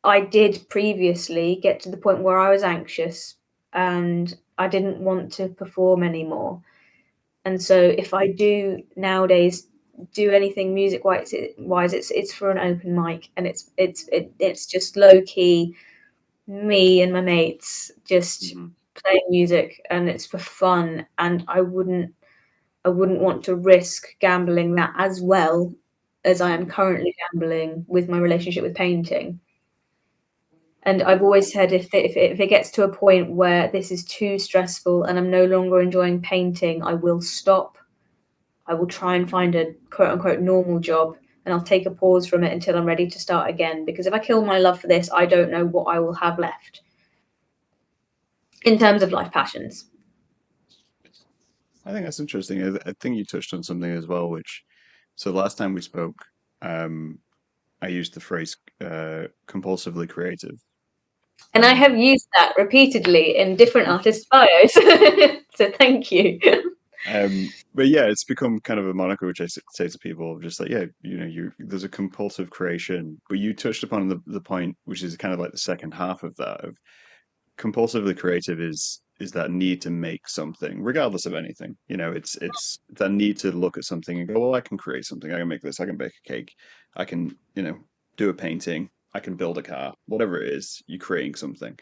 I did previously get to the point where I was anxious and I didn't want to perform anymore. And so if I do nowadays do anything music wise, it's for an open mic, and it's just low key me and my mates just Mhm. playing music, and it's for fun, and I wouldn't want to risk gambling that as well as I am Mhm. currently gambling with my relationship with painting. And I've always said if it gets to a point where this is too stressful and I'm no longer enjoying painting, I will stop. I will try and find a quote unquote normal job, and I'll take a pause from it until I'm ready to start again. Because if I kill my love for this, I don't know what I will have left in terms of life passions. I think that's interesting. I think you touched on something as well, which, so last time we spoke, um, I used the phrase compulsively creative. And I And have used that repeatedly in different artists' bios. So thank you. But yeah, it's become kind of a moniker which say to people, just like, yeah, you there's a compulsive creation, but you touched upon the point, which is kind of like the second half of that, of compulsively creative is that need to make something, regardless of anything. It's that need to look at something and go, well, I can create something. I can make this. I can bake a cake. I can, do a painting. I can build a car. Whatever it is, you're creating something.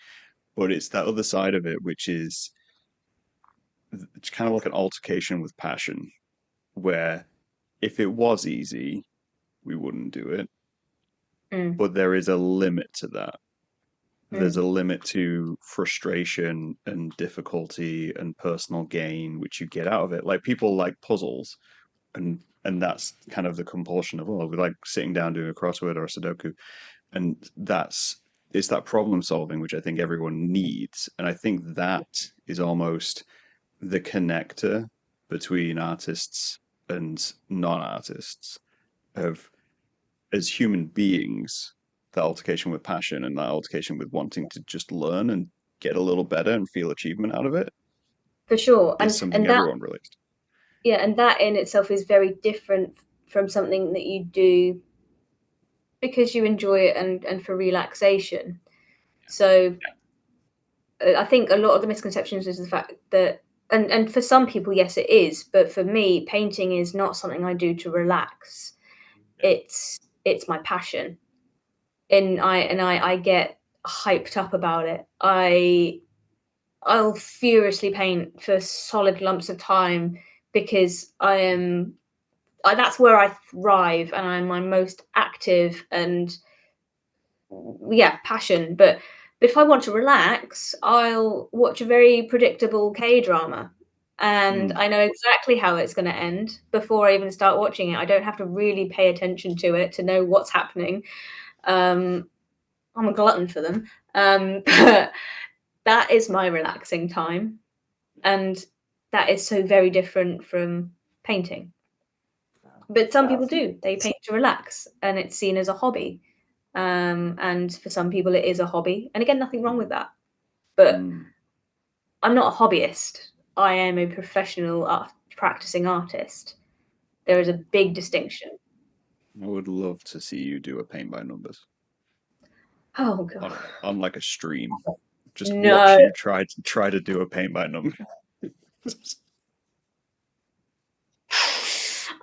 But it's that other side of it, which is it's kind of like an altercation with passion, where if it was easy, we wouldn't do it. Mm, But there is a limit to that. There's a mm. limit to frustration and difficulty and personal gain which you get out of it. Like people like puzzles, and that's kind of the compulsion of, we like sitting down doing a crossword or a Sudoku, and it's that problem solving which I think everyone needs, and I think that is almost the connector between artists and non-artists, of as human beings, that altercation with passion and that altercation with wanting to just learn and get a little better and feel achievement out of it For sure. is And something and that everyone relates to. yeah, and that in itself is very different from something that you do because you enjoy it and for relaxation. So I think a lot of the misconceptions is the fact that and for some people, yes, it is, but for me, painting is not something I do to relax. Yeah. It's my passion. And I get hyped up about it. I'll furiously paint for solid lumps of time because that's where I thrive and I'm my most active and yeah, passion. But if I want to relax, I'll watch a very predictable K drama. And Mm. I know exactly how it's going to end before I even start watching it. I don't have to really pay attention to it to know what's happening. Um, I'm a glutton for them. But that is my relaxing time. And that is so very different from painting. But some people do. They paint to relax and it's seen as a hobby. And for some people, it is a hobby. And again, nothing wrong with that. But Mm. I'm not a hobbyist. I am a professional practicing artist. There is a big distinction. I would love to see you do a paint by numbers Oh, God. on like a stream. Just watch No. you try to do a paint by number.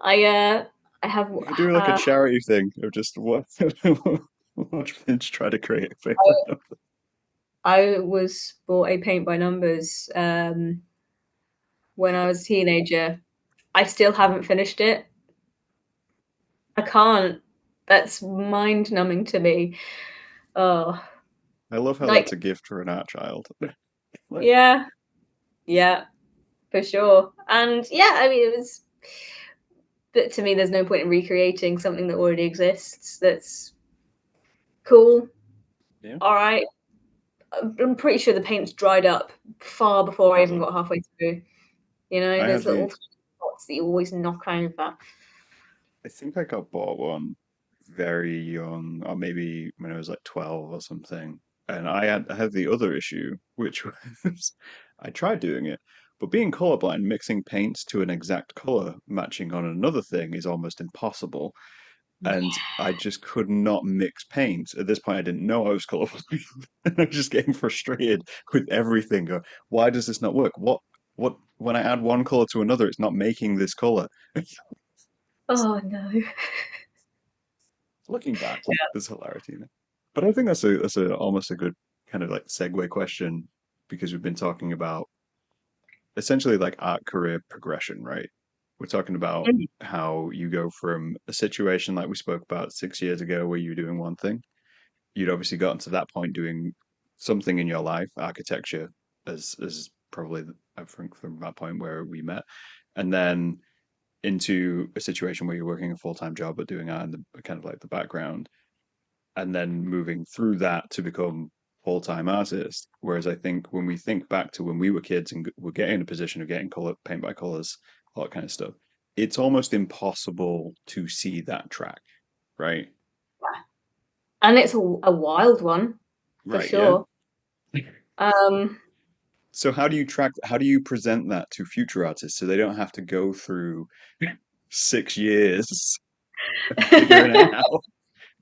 I, uh, I have. You could do like a charity thing of just watch Finch try to create a paint by number. I was bought a paint by numbers when I was a teenager. I still haven't finished it. I can't. That's mind numbing to me. Oh, I love how like, that's a gift for an art child. Like, yeah, yeah, for sure. And yeah, I mean, it was, but to me, there's no point in recreating something that already exists. That's cool. yeah, All right. I'm pretty sure the paint's dried up far before I has even it? got halfway through. I There's had little the spots that you always knock over. I think I got bought one very young, or maybe when I was like 12 or something. And I had the other issue, which was I tried doing it, but being colorblind, mixing paints to an exact color matching on another thing is almost impossible. And I just could not mix paints. At this point, I didn't know I was colorblind. And I was just getting frustrated with everything. Why does this not work? When I add one color to another, it's not making this color. Oh no. Looking back, there's hilarity in it. But I think that's a almost a good kind of like segue question, because we've been talking about essentially like art career progression, right? We're talking about Yeah. how you go from a situation like we spoke about 6 years ago where you were doing one thing. You'd obviously gotten to that point doing something in your life, architecture, as probably I think from that point where we met, and then into a situation where you're working a full-time job but doing art in the kind of like the background, and then moving through that to become full-time artist. Whereas I think when we think back to when we were kids and we're getting in a position of getting color paint by colors, all that kind of stuff, it's almost impossible to see that track, right? And it's a wild one for Right, yeah. sure. Um, So how do you present that to future artists so they don't have to go through 6 years figuring it out?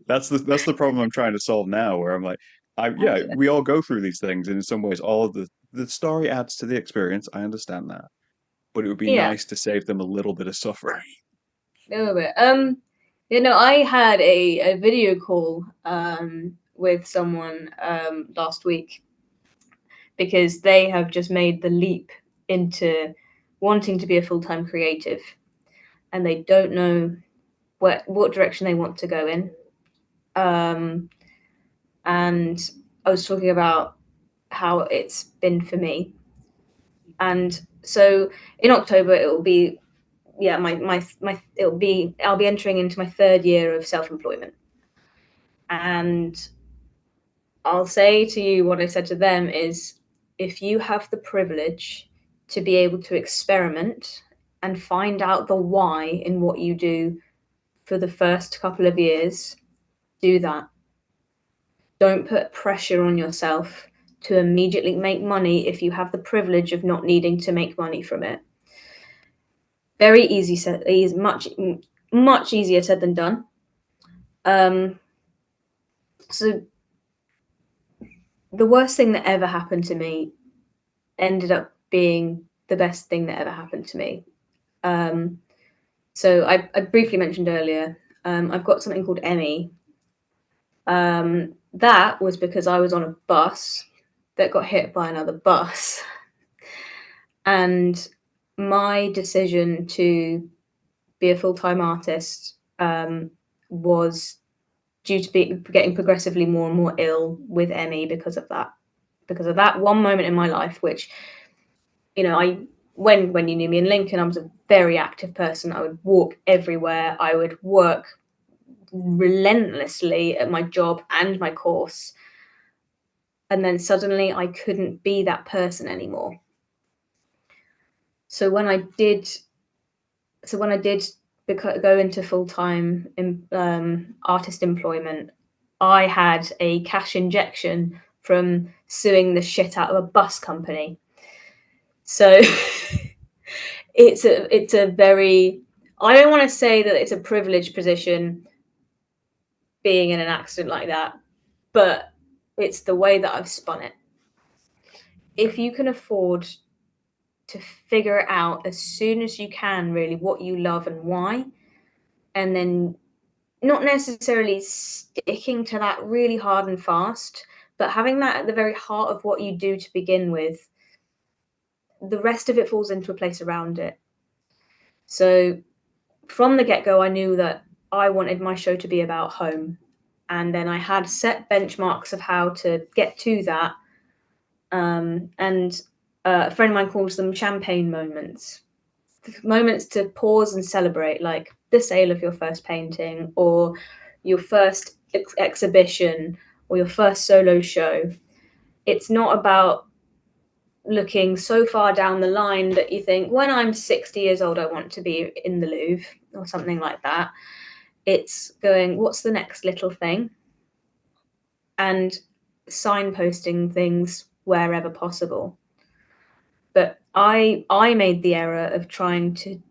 That's the problem I'm trying to solve now, where I'm like, yeah, we all go through these things, and in some ways, all of the story adds to the experience. I understand that, but it would be Yeah, nice to save them a little bit of suffering. a little bit. I had a video call with someone last week because they have just made the leap into wanting to be a full-time creative, and they don't know what direction they want to go in. Um, and I was talking about how it's been for me. And so in October it will be, yeah, my it'll be I'll be entering into my third year of self-employment. And I'll say to you what I said to them is, if you have the privilege to be able to experiment and find out the why in what you do for the first couple of years, do that. Don't put pressure on yourself to immediately make money if you have the privilege of not needing to make money from it. Very easy said, is much easier said than done. Um, so the worst thing that ever happened to me ended up being the best thing that ever happened to me. Um, so I briefly mentioned earlier, I've got something called Emmy. That was because I was on a bus that got hit by another bus. And my decision to be a full-time artist was due to be getting progressively more and more ill with Emmy because of that one moment in my life, which, I when you knew me in Lincoln, I was a very active person. I would walk everywhere. I would work relentlessly at my job and my course. And then suddenly I couldn't be that person anymore. So when I did go into full-time artist employment, I had a cash injection from suing the shit out of a bus company. So it's a very, I don't want to say that it's a privileged position being in an accident like that, but it's the way that I've spun it. If you can afford to figure it out as soon as you can, really, what you love and why, and then not necessarily sticking to that really hard and fast, but having that at the very heart of what you do to begin with, the rest of it falls into a place around it. So from the get go, I knew that I wanted my show to be about home. And then I had set benchmarks of how to get to that. And a friend of mine calls them champagne moments, moments to pause and celebrate, like the sale of your first painting or your first exhibition or your first solo show. It's not about looking so far down the line that you think, when I'm 60 years old, I want to be in the Louvre or something like that. It's going, what's the next little thing? And signposting things wherever possible. But I made the error of trying to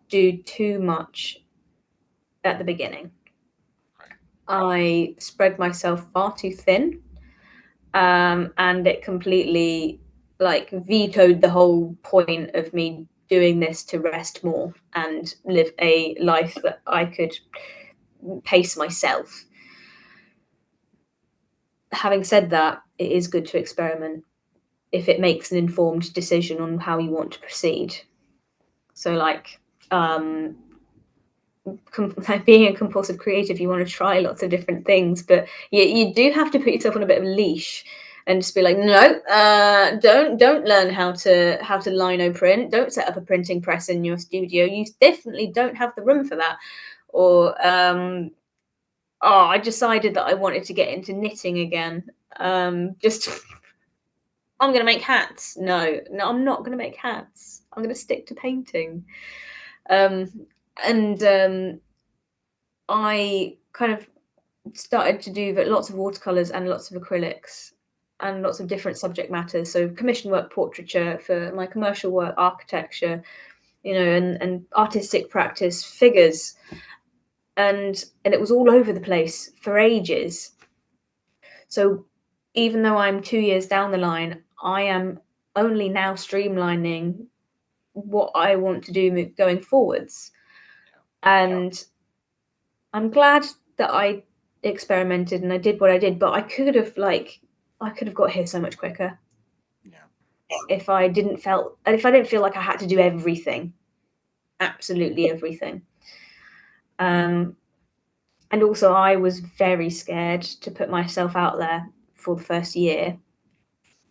do too much at the beginning. I spread myself far too thin, and it completely vetoed the whole point of me doing this to rest more and live a life that I could pace myself. Having said that, it is good to experiment if it makes an informed decision on how you want to proceed. So, um, being a compulsive creative, you want to try lots of different things, but you do have to put yourself on a bit of a leash and just be like, no, don't learn how to lino print. Don't set up a printing press in your studio. You definitely don't have the room for that. Or oh, I decided that I wanted to get into knitting again. Just I'm going to make hats. No, I'm not going to make hats. I'm going to stick to painting. Um, and I kind of started to do lots of watercolors and lots of acrylics. and lots of different subject matters. So commission work, portraiture; for my commercial work, architecture, and artistic practice, figures, and it was all over the place for ages. So even though I'm 2 years down the line, I am only now streamlining what I want to do going forwards. And I'm glad that I experimented and I did what I did, but I could have got here so much quicker Yeah. if I didn't feel like I had to do everything, absolutely everything. Um, and also I was very scared to put myself out there for the first year.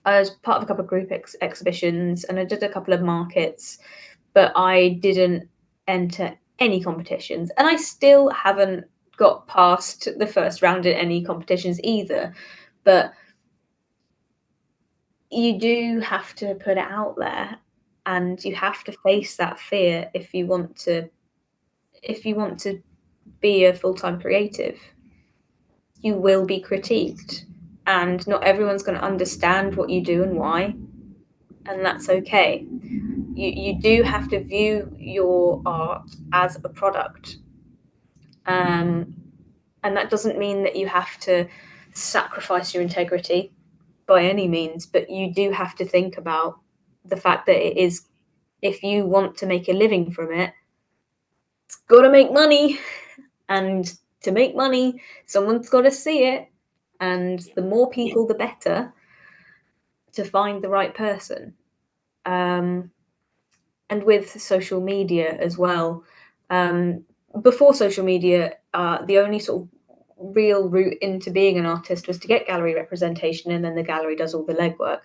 I was part of a couple of group exhibitions and I did a couple of markets, but I didn't enter any competitions. And I still haven't got past the first round in any competitions either. But you do have to put it out there and you have to face that fear if you want to be a full-time creative. You will be critiqued and not everyone's going to understand what you do and why, and that's okay. You do have to view your art as a product, um, and that doesn't mean that you have to sacrifice your integrity by any means, but you do have to think about the fact that it is, if you want to make a living from it, it's got to make money, and to make money someone's got to see it, and the more people the better to find the right person. um, and with social media as well. Um, Before social media, the only sort of real route into being an artist was to get gallery representation, and then the gallery does all the legwork.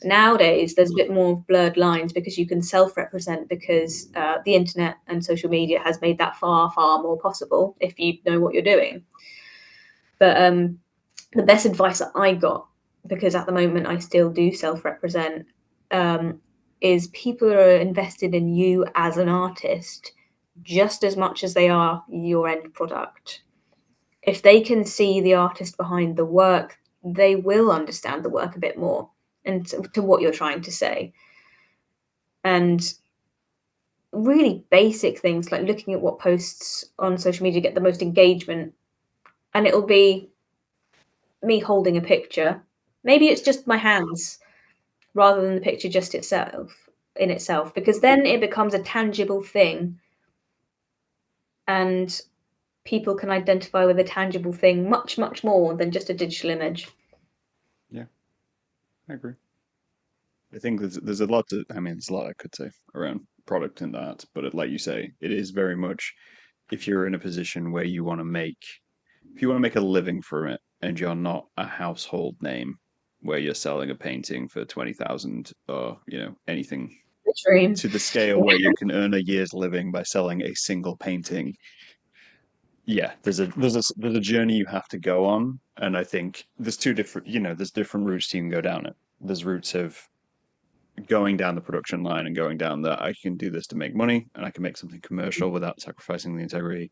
Nowadays, there's a bit more blurred lines because you can self-represent, because the internet and social media has made that far, far more possible if you know what you're doing. But the best advice that I got, because at the moment I still do self-represent, um, is people are invested in you as an artist just as much as they are your end product. If they can see the artist behind the work, they will understand the work a bit more and to what you're trying to say. And really basic things like looking at what posts on social media get the most engagement, and it'll be me holding a picture. Maybe it's just my hands rather than the picture just itself, because then it becomes a tangible thing and people can identify with a tangible thing much, much more than just a digital image. Yeah, I agree. I think there's a lot to, I mean, there's a lot I could say around product and that, but like you say, it is very much if you're in a position where if you want to make a living from it and you're not a household name where you're selling a painting for 20,000 or, anything The dream. to the scale where you can earn a year's living by selling a single painting. Yeah, there's a journey you have to go on, and I think there's two different, there's different routes you can go down it. There's routes of going down the production line and going down that I can do this to make money and I can make something commercial without sacrificing the integrity.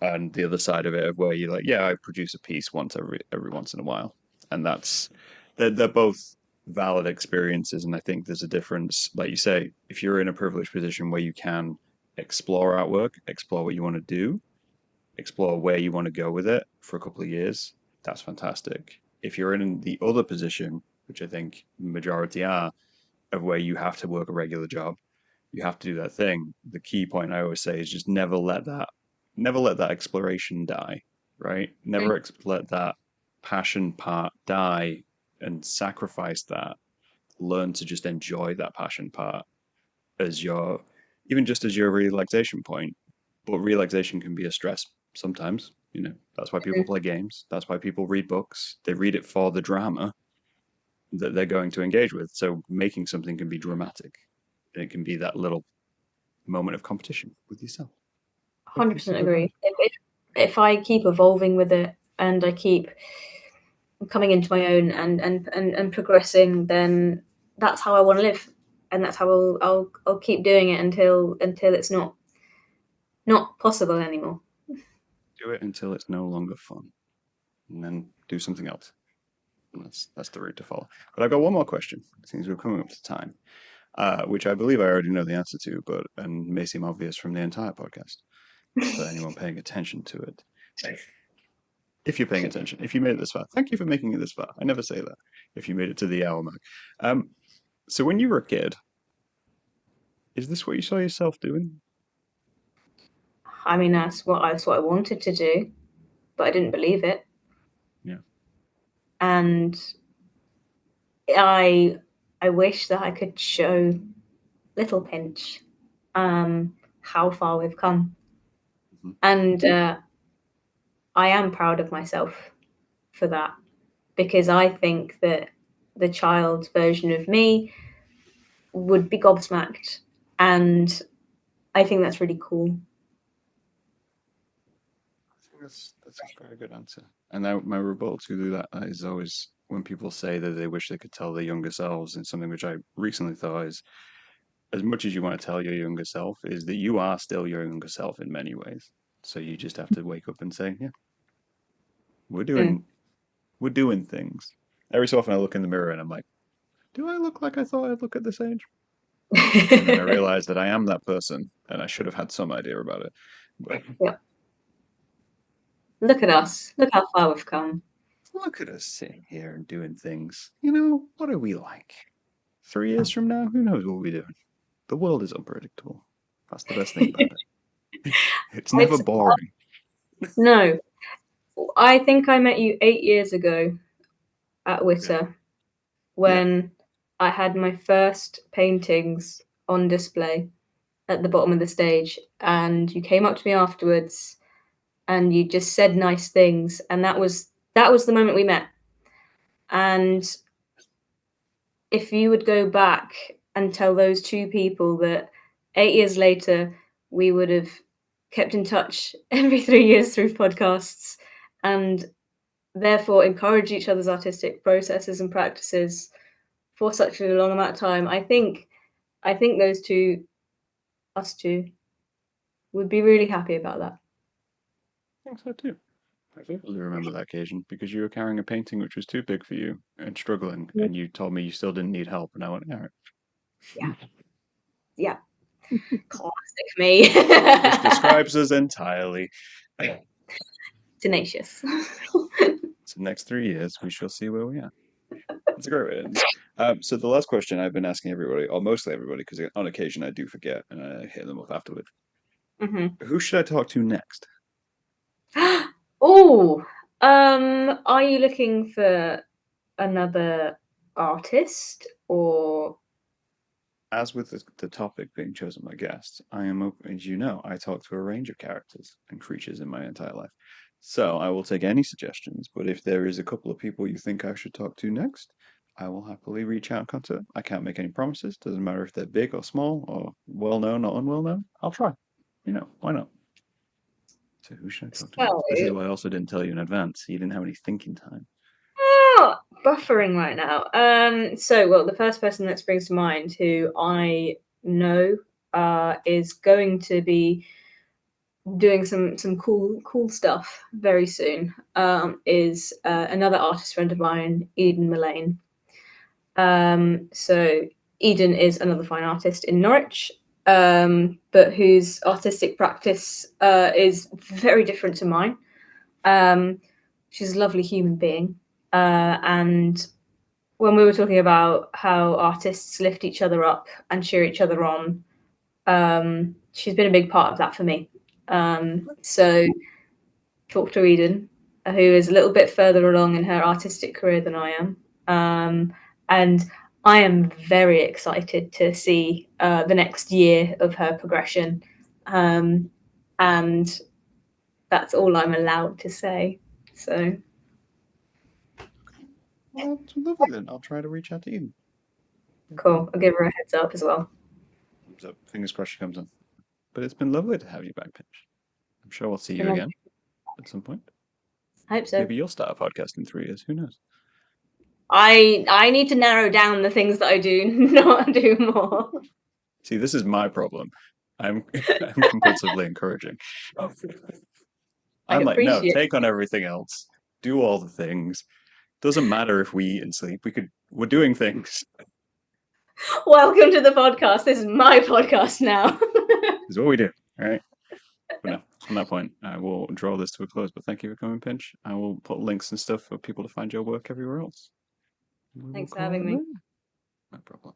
And the other side of it, of where you're like, yeah, I produce a piece once every once in a while, and they're both valid experiences. And I think there's a difference, like you say, if you're in a privileged position where you can explore artwork, explore what you want to do, explore where you want to go with it for a couple of years, that's fantastic. If you're in the other position, which I think majority are, of where you have to work a regular job, you have to do that thing. The key point I always say is just never let that exploration die, right? Never let that passion part die and sacrifice that. Learn to just enjoy that passion part as your, even just as your relaxation point. But relaxation can be a stress sometimes. That's why people play games. That's why people read books. They read it for the drama that they're going to engage with. So making something can be dramatic, and it can be that little moment of competition with yourself. Both can 100% still be valid. agree. If I keep evolving with it and I keep coming into my own and progressing, then that's how I want to live, and that's how I'll keep doing it until it's not possible anymore. Do it until it's no longer fun, and then do something else. That's the route to follow. But I've got one more question. It seems we're coming up to time, which I believe I already know the answer to, but and may seem obvious from the entire podcast for anyone paying attention to it. If you're paying attention, if you made it this far, thank you for making it this far. I never say that. If you made it to the hour mark. Um, so when you were a kid, is this what you saw yourself doing? I mean, that's what I wanted to do, but I didn't believe it. Yeah. And I I wish that I could show little Pinch how far we've come. Mhm. And I am proud of myself for that because I think that the child version of me would be gobsmacked. And I think that's really cool. I think that's a very good answer. And now my rebuttal to that is always when people say that they wish they could tell their younger selves, and something which I recently thought is as much as you want to tell your younger self, is that you are still your younger self in many ways. So you just have to wake up and say, yeah, we're Mm. doing we're doing things. Every so often I look in the mirror and I'm like, do I look like I thought I'd look at this age? And then I realize that I am that person and I should have had some idea about it. But Yeah. Look at us. Look how far we've come. look at us sitting here and doing things. You know, what are we like? 3 years from now, who knows what we'll be doing? The world is unpredictable. That's the best thing about it. It's never It's boring. no. I think I met you 8 years ago at Yeah. Witter Yeah. when I had my first paintings on display at the bottom of the stage, and you came up to me afterwards and you just said nice things, and that was the moment we met. And if you would go back and tell those two people that 8 years later we would have kept in touch every 3 years through podcasts and therefore encourage each other's artistic processes and practices for such a long amount of time, I think those two, us two, would be really happy about that. I think so too. I vividly remember that occasion because you were carrying a painting which was too big for you and struggling, Yeah, and you told me you still didn't need help, and I went, all yeah, right. yeah. Classic me. Which describes us entirely. Tenacious. So next 3 years, we shall see where we are. That's a great way to end. So the last question I've been asking everybody, or mostly everybody, because on occasion I do forget and I hit them up afterward. Hmm. Who should I talk to next? Oh, are you looking for another artist or As with the topic being chosen by guests, I am open, as you know, I talk to a range of characters and creatures in my entire life. So I will take any suggestions, but if there is a couple of people you think I should talk to next, I will happily reach out and contact them. I can't make any promises. Doesn't matter if they're big or small or well known or unwell known. I'll try. You know, why not? So who should I talk to so? next? This is why I also didn't tell you in advance. So you didn't have any thinking time. Oh, buffering right now. Well, the first person that springs to mind who I know is going to be doing some cool stuff very soon. Is another artist friend of mine, Eden Mullane. So Eden is another fine artist in Norwich, but whose artistic practice is very different to mine. Um, she's a lovely human being, and when we were talking about how artists lift each other up and cheer each other on, she's been a big part of that for me. So talk to Eden, who is a little bit further along in her artistic career than I am. And I am very excited to see the next year of her progression. And that's all I'm allowed to say. So Well, that's lovely then. I'll try to reach out to Eden. cool. I'll give her a heads up as well. So fingers crossed she comes on. But it's been lovely to have you back, Pinch. I'm sure we'll see It's you been lovely. again at some point. I hope so. Maybe you'll start a podcast in 3 years. Who knows? I need to narrow down the things that I do, not do more. See, this is my problem. I'm I'm compulsively encouraging. I I'm like, no, appreciate take on everything else. Do all the things. Doesn't matter if we eat and sleep. We're doing things. Welcome to the podcast. This is my podcast now. This is what we do. All right. But no, on that point, I will draw this to a close. But thank you for coming, Pinch. I will put links and stuff for people to find your work everywhere else. We will Thanks for call having it me. there. No problem.